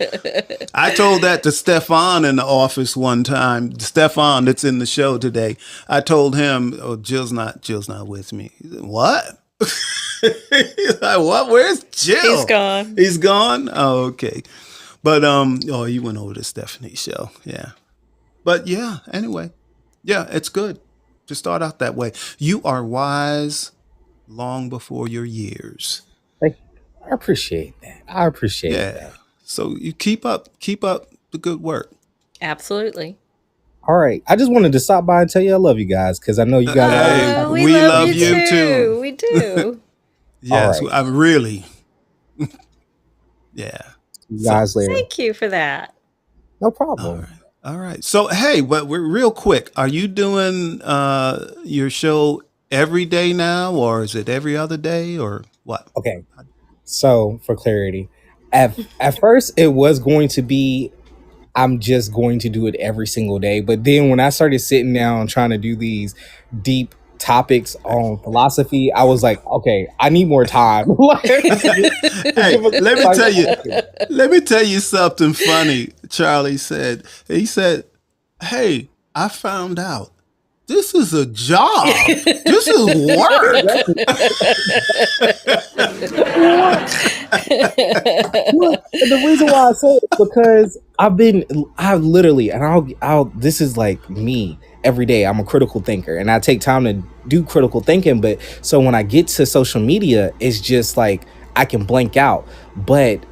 S1: I told that to Stefan in the office one time. Stefan, that's in the show today. I told him, "Oh, Jill's not with me." He said, "What?" He's like, "What? Where's Jill?"
S2: He's gone.
S1: He's gone. Oh, okay. But you went over to Stephanie's show, yeah. But yeah, anyway, yeah, it's good to start out that way. You are wise long before your years.
S5: Like, I appreciate that. I appreciate
S1: Yeah.
S5: that.
S1: So you keep up the good work.
S2: Absolutely.
S5: All right. I just wanted to stop by and tell you I love you guys because I know you guys.
S1: Hey,
S2: We love you
S1: you too.
S2: We do.
S1: Yes,
S5: All right.
S1: I'm really. Yeah.
S5: You guys later.
S2: Thank you for that.
S5: No problem.
S1: All right. So hey, but we're real quick. Are you doing your show every day now, or is it every other day, or what?
S5: Okay. So for clarity, at first it was going to be I'm just going to do it every single day. But then when I started sitting down trying to do these deep topics on philosophy, I was like, okay, I need more time.
S1: Hey, let me tell you something funny. Charlie said, he said, "Hey, I found out this is a job. This is work."
S5: And the reason why I say it is because I literally, and I'll, this is like me every day. I'm a critical thinker and I take time to do critical thinking. But so when I get to social media, it's just like, I can blank out, but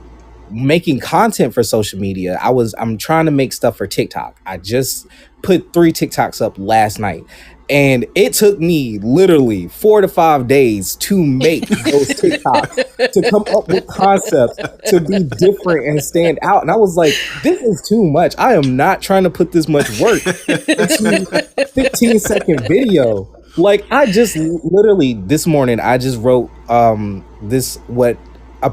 S5: making content for social media, I'm trying to make stuff for TikTok. I just put 3 TikToks up last night. And it took me literally 4 to 5 days to make those TikToks, to come up with concepts, to be different and stand out. And I was like, this is too much. I am not trying to put this much work into a 15-second video. Like, I just literally this morning, I just wrote a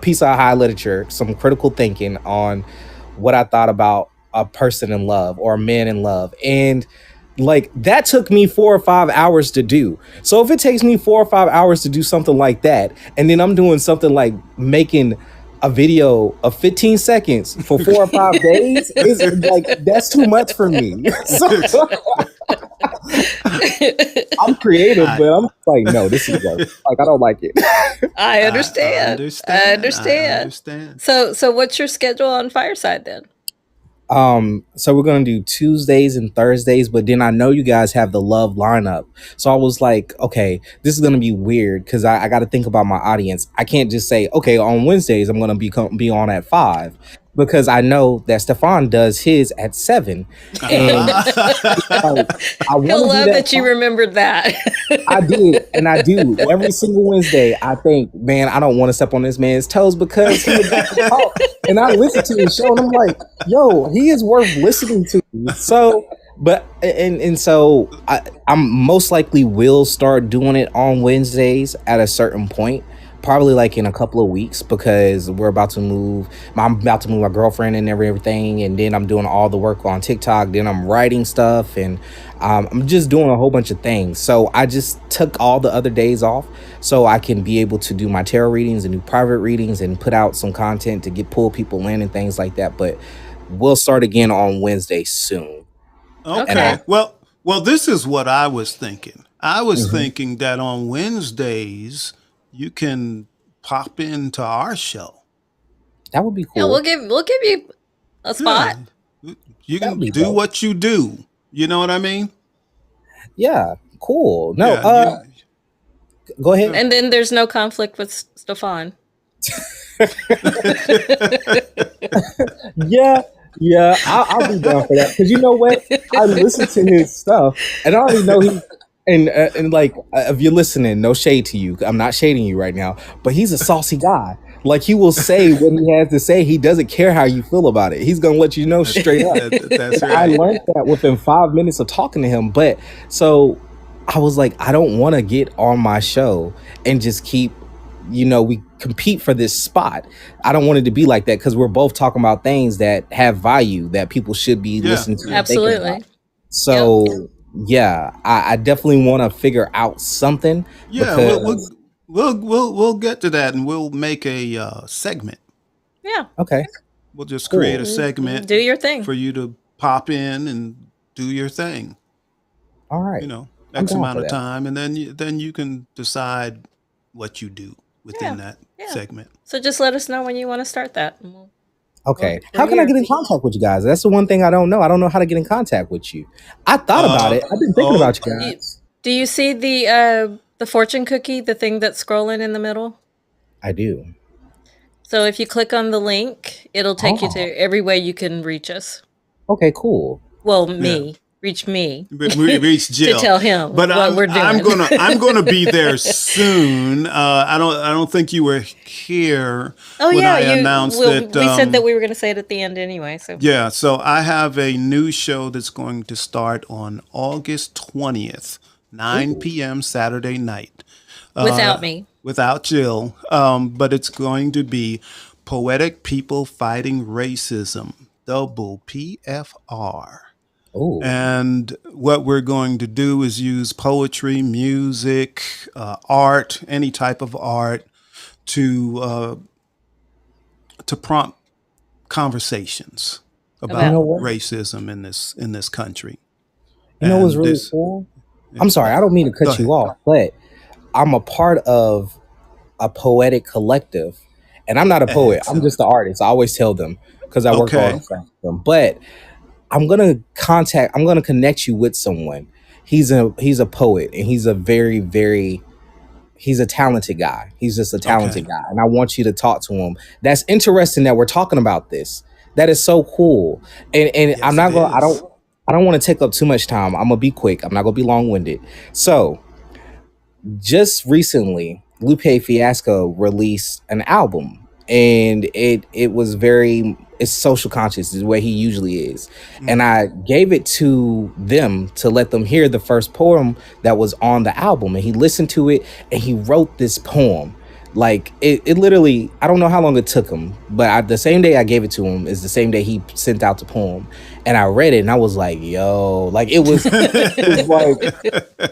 S5: piece of high literature, some critical thinking on what I thought about a person in love or a man in love. And like, that took me 4 or 5 hours to do. So if it takes me 4 or 5 hours to do something like that, and then I'm doing something like making a video of 15 seconds for 4 or 5 days, is like, that's too much for me. So, I'm creative, but I'm like, no, this is work. Like, I don't like it.
S2: I understand. I understand.
S1: understand.
S2: So what's your schedule on Fireside then?
S5: So we're gonna do Tuesdays and Thursdays, but then I know you guys have the love lineup. So I was like, okay, this is gonna be weird because I got to think about my audience. I can't just say, okay, on Wednesdays I'm gonna be on at 5 because I know that Stefan does his at 7, and like, I want
S2: He'll
S5: to
S2: love that you remembered that.
S5: I did, and I do every single Wednesday. I think, man, I don't want to step on this man's toes because he about to talk. And I listen to his show, and I'm like, yo, he is worth listening to. So, but so I'm most likely will start doing it on Wednesdays at a certain point. Probably like in a couple of weeks because I'm about to move my girlfriend and everything, and then I'm doing all the work on TikTok, then I'm writing stuff, and I'm just doing a whole bunch of things. So I just took all the other days off so I can be able to do my tarot readings and do private readings and put out some content to pull people in and things like that. But we'll start again on Wednesday soon.
S1: Okay. Well, this is what I was thinking. I was thinking that on Wednesdays you can pop into our show.
S5: That would be cool.
S2: Yeah, we'll give you a spot.
S1: Yeah. You can do
S5: dope.
S1: what you do. You know what I mean?
S5: Yeah, cool. No,
S1: Yeah,
S5: go ahead.
S2: And then there's no conflict with Stefan.
S5: Yeah, I'll be down for that because you know what? I listen to his stuff, and I already know he. And like, if you're listening, no shade to you. I'm not shading you right now, but he's a saucy guy. Like, he will say what he has to say. He doesn't care how you feel about it. He's gonna let you know straight up.
S1: That's right.
S5: I learned that within 5 minutes of talking to him. But so I was like, I don't want to get on my show and just keep, we compete for this spot. I don't want it to be like that because we're both talking about things that have value that people should be listening to.
S2: Absolutely.
S5: So yeah, I definitely want to figure out something
S1: Yeah,
S5: because
S1: we'll get to that, and we'll make a segment.
S2: Yeah.
S5: okay,
S1: We'll just create a
S5: cool.
S1: segment
S2: Do your thing.
S1: for you to pop in and do your thing.
S5: All
S1: You
S5: right,
S1: know,
S5: I'm
S1: X
S5: down
S1: amount
S5: for
S1: of
S5: that.
S1: time, and then you can decide what you do
S2: Yeah.
S1: within that
S2: Yeah.
S1: segment.
S2: So just let us know when you want to start that. And
S5: Okay,
S2: we're
S5: how can I
S2: here.
S5: get in contact with you guys? That's the one thing I don't know. I don't know how to get in contact with you. I thought about
S1: Uh
S5: it. I've been thinking
S1: oh,
S5: about you
S2: You,
S5: guys.
S2: do you see the fortune cookie, the thing that's scrolling in the middle?
S5: I do.
S2: So if you click on the link, it'll take you to
S5: Oh,
S2: every way you can reach us.
S5: okay, cool.
S2: Well,
S1: yeah.
S2: reach me
S1: Reach
S2: to
S1: Jill,
S2: tell him
S1: but
S2: what we're
S1: I'm
S2: doing.
S1: gonna be there soon. I don't think you were here
S2: Oh
S1: when
S2: yeah,
S1: I announced that.
S2: we said that we were going to say it at the end anyway. So
S1: Yeah, so I have a new show that's going to start on August 20th, 9 p.m. Saturday night.
S2: without me,
S1: Without Jill, but it's going to be Poetic People Fighting Racism, double PFR.
S5: Oh,
S1: And what we're going to do is use poetry, music, art, any type of art to prompt conversations
S5: you know
S2: about
S1: about
S5: what?
S1: racism in this country.
S5: You know what's
S1: And
S5: really
S1: this,
S5: cool?
S1: yeah,
S5: I'm sorry, I don't mean to
S1: go
S5: cut you
S1: ahead.
S5: off, but I'm a part of a poetic collective, and I'm not a poet. I'm
S1: Excellent.
S5: just an artist. I always tell them because I work
S1: Okay.
S5: alongside them. But I'm gonna connect you with someone. He's a poet, and he's a very he's a talented guy. He's just a
S1: Okay.
S5: talented guy, and I want you to talk to him. That's interesting that we're talking about this. That is so cool. And I'm
S1: Yes, it
S5: not gonna.
S1: is.
S5: I don't want to take up too much time. I'm gonna be quick. I'm not gonna be long winded. So just recently, Lupe Fiasco released an album, and it was very it's social conscious is where he usually is, and
S1: Hmm.
S5: I gave it to them to let them hear the first poem that was on the album, and he listened to it and he wrote this poem. Like it literally, I don't know how long it took him, but the same day I gave it to him is the same day he sent out the poem, and I read it and I was like, yo, like it was like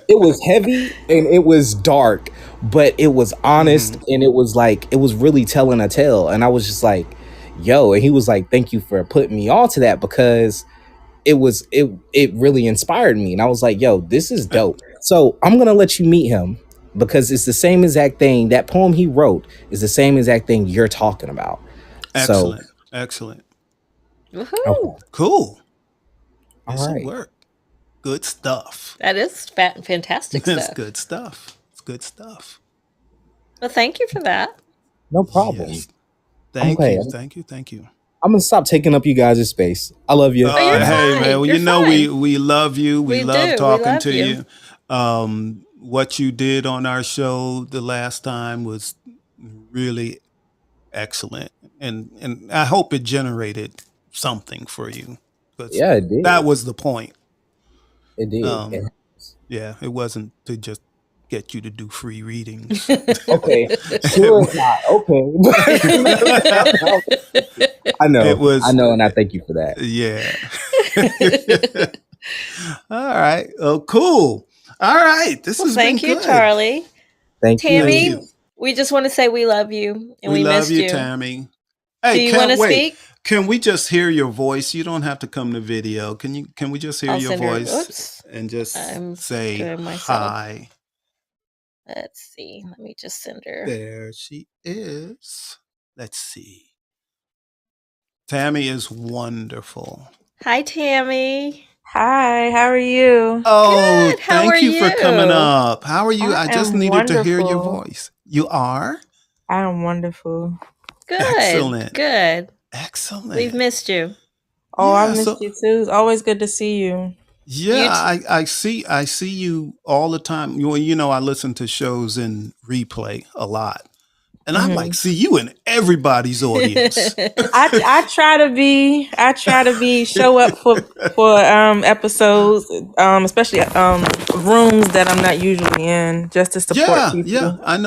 S5: it was heavy and it was dark, but it was honest
S1: Hmm.
S5: and it was like it was really telling a tale. And I was just like, yo, and he was like, thank you for putting me on to that because it really inspired me. And I was like, yo, this is dope. So I'm gonna let you meet him because it's the same exact thing. That poem he wrote is the same exact thing you're talking about. So
S1: Excellent. Excellent.
S2: woohoo!
S5: okay.
S1: Cool.
S5: All
S1: This'll
S5: right.
S1: work. Good stuff.
S2: That is fat and fantastic
S1: It's
S2: stuff.
S1: good stuff. It's good stuff.
S2: Well, thank you for that.
S5: No problem.
S1: Yes. Thank
S5: Okay.
S1: you. Thank you. Thank you.
S5: I'm gonna stop taking up you guys' space. I love you.
S2: Oh, you're
S1: Hey man,
S2: fine.
S1: well
S2: You're
S1: you know
S2: fine.
S1: we love you. We
S2: We
S1: love
S2: do. We
S1: talking
S2: love
S1: to
S2: you.
S1: you. What you did on our show the last time was really excellent, and I hope it generated something for you because
S5: Yeah, it
S1: that
S5: did.
S1: was the point.
S5: It did.
S1: Um, yeah, it wasn't to just get you to do free readings.
S5: Okay, sure it's not. Okay.
S1: It
S5: I
S1: was,
S5: know, and I thank you for that.
S1: yeah. All right. Oh, cool. All right. This
S2: Well,
S1: has been
S2: thank you,
S1: good.
S2: Charlie.
S5: Thank
S1: Thank
S2: Tammy,
S5: you.
S1: you.
S2: we just want to say we love you and
S1: We
S2: we
S1: love
S2: missed
S1: you,
S2: you.
S1: Tammy.
S2: Do
S1: Hey,
S2: you want
S1: can't
S2: to
S1: wait.
S2: speak?
S1: Can we just hear your voice? You don't have to come to video. Can we just hear
S2: I'll
S1: your
S2: send her.
S1: voice
S2: Oops.
S1: and just
S2: I'm
S1: say
S2: doing myself.
S1: hi?
S2: Let's see. Let me just send her.
S1: There she is. Let's see. Tammy is wonderful.
S2: Hi, Tammy.
S6: Hi, how are you?
S1: Oh,
S2: Good. How are
S1: thank you for coming
S2: you?
S1: up. How are you?
S6: I
S1: I just
S6: am
S1: needed to hear your
S6: wonderful.
S1: voice. You are?
S6: I am wonderful.
S2: Good.
S1: Excellent.
S2: Good. We've
S1: Excellent.
S2: missed you.
S6: Oh, I
S1: Yeah,
S6: missed
S1: so
S6: you too. It's always good to see you.
S1: yeah,
S2: You t-
S1: I see you all the time. You know, I listen to shows in replay a lot. And I'm like,
S6: hmm
S1: see you in everybody's audience.
S6: I try to be show up for episodes, especially rooms that I'm not usually in, just to support
S1: Yeah, yeah.
S6: people.
S1: I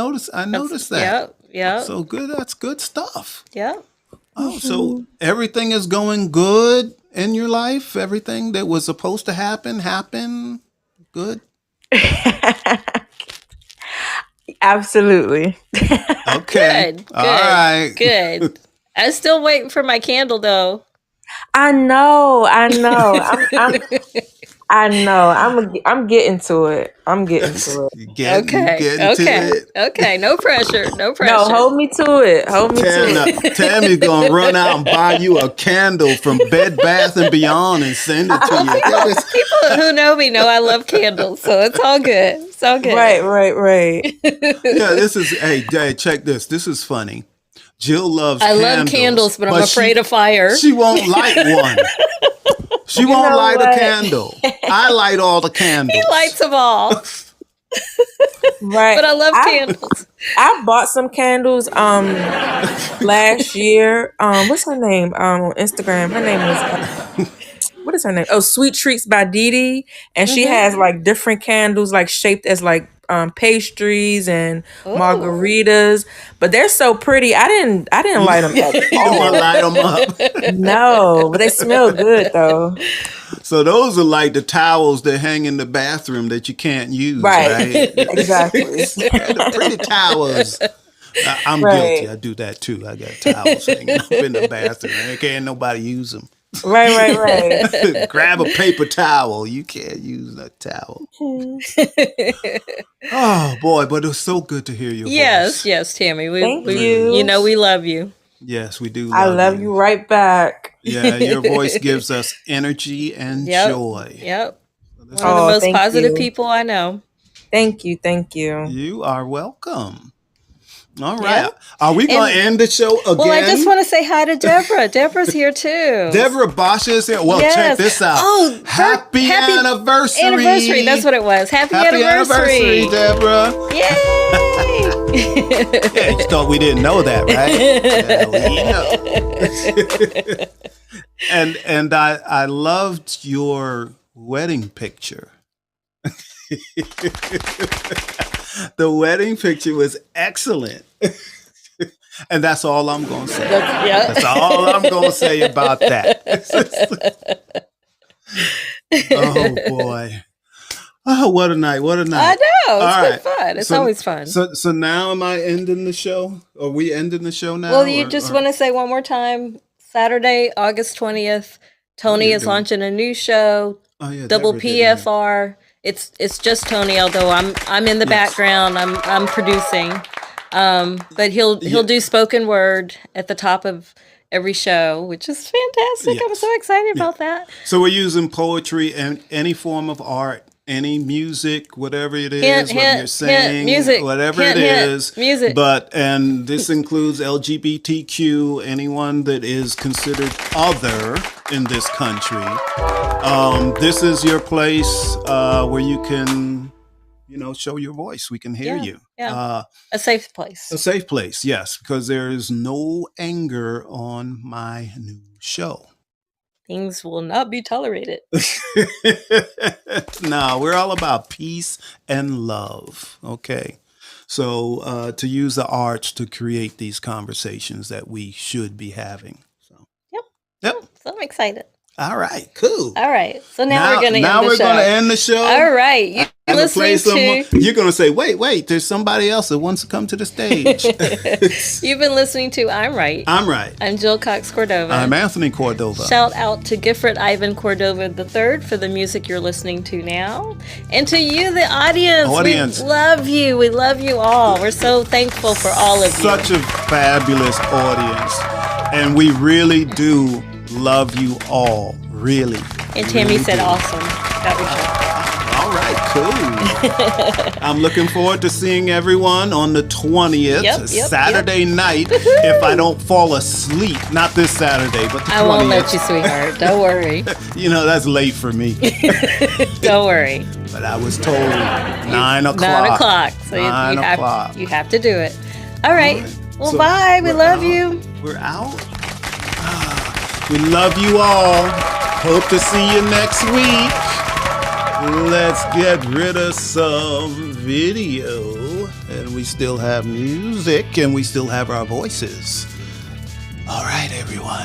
S1: noticed that.
S2: yep. Yep.
S1: So good, that's good stuff.
S2: Yep.
S1: Oh, so
S6: Mhm.
S1: everything is going good in your life? Everything that was supposed to happen happened? good?
S6: Absolutely.
S1: Okay.
S2: Good.
S1: All right.
S2: Good. I'm still waiting for my candle though.
S6: I know. I'm getting to it. I'm getting to it.
S1: You
S2: Okay.
S1: getting to it?
S2: Okay. No pressure. No
S6: No,
S2: pressure.
S6: hold me to it. Hold me to it.
S1: Tammy's gonna run out and buy you a candle from Bed Bath and Beyond and send it to you.
S2: People who know me know I love candles, so it's all good. It's all good.
S6: Right.
S1: Yeah, this is. Hey, check this. This is funny. Jill loves.
S2: I love candles, but I'm afraid of fire.
S1: She won't light one. She won't light a candle. I light all the candles.
S2: He lights them all.
S6: Right.
S2: But I love candles.
S6: I bought some candles last year. What's her name? On Instagram. Her name is what is her name? Oh, Sweet Treats by Dee Dee. And she has like different candles like shaped as like pastries and margaritas. But they're so pretty. I didn't light them at
S1: You don't want to light them up.
S6: No, but they smell good though.
S1: So those are like the towels that hang in the bathroom that you can't use, right?
S6: Exactly.
S1: The pretty towels. I'm guilty. I do that too. I got towels hanging up in the bathroom. Can't nobody use them.
S6: Right.
S1: Grab a paper towel. You can't use a towel. Oh boy, but it was so good to hear your voice.
S2: Yes, Tammy.
S6: Thank you.
S2: You know we love you.
S1: Yes, we do.
S6: I love you right back.
S1: Yeah, your voice gives us energy and joy.
S2: Yep. One of the most positive people I know.
S6: Thank you.
S1: You are welcome. All right. Yeah. Are we going to end the show again?
S2: Well, I just want to say hi to Deborah. Deborah's here too.
S1: Deborah Bosch is here. Well, check this out.
S2: Oh,
S1: happy anniversary.
S2: Anniversary. That's what it was. Happy anniversary,
S1: Deborah.
S2: Yay.
S1: Yeah, you thought we didn't know that, right? Yeah, we know. And I loved your wedding picture. The wedding picture was excellent. And that's all I'm going to say. That's all I'm going to say about that. Oh, boy. Oh, what a night. What a night.
S2: I know. It's been fun. It's always fun.
S1: So now am I ending the show? Are we ending the show now?
S2: Well, you just want to say one more time, Saturday, August 20th, Tony is launching a new show, Double PFR. It's just Tony, although I'm in the background. I'm producing. But he'll do spoken word at the top of every show, which is fantastic. Yes. I'm so excited about that.
S1: So we're using poetry and any form of art, any music, whatever it is, whether you're saying, music, whatever it is.
S2: Music.
S1: And this includes LGBTQ, anyone that is considered other in this country. This is your place where you can, show your voice. We can hear you.
S2: Yeah. A safe place.
S1: A safe place, yes, because there is no anger on my new show.
S2: Things will not be tolerated.
S1: No, we're all about peace and love. Okay. So to use the arts to create these conversations that we should be having. So. Yep.
S2: So I'm excited.
S1: All right, cool.
S2: All right, so now we're going to end the show.
S1: Now we're going to end the show.
S2: All right,
S1: you're going to say, wait, there's somebody else that wants to come to the stage.
S2: You've been listening to I'm Right.
S1: I'm Right.
S2: I'm Jill Cox Cordova.
S1: I'm Anthony Cordova.
S2: Shout out to Gifford Ivan Cordova III for the music you're listening to now. And to you, the audience. We love you. We love you all. We're so thankful for all of you.
S1: Such a fabulous audience. And we really do love you all, really.
S2: And Tammy said awesome. That
S1: was all right, cool. I'm looking forward to seeing everyone on the 20th, Saturday night, if I don't fall asleep. Not this Saturday, but the 20th.
S2: I won't let you, sweetheart. Don't worry.
S1: That's late for me.
S2: Don't worry.
S1: But I was told 9 o'clock.
S2: 9 o'clock. So you have to do it. All right. Well, bye. We love you.
S1: We're out. We love you all. Hope to see you next week. Let's get rid of some video. And we still have music and we still have our voices. All right, everyone.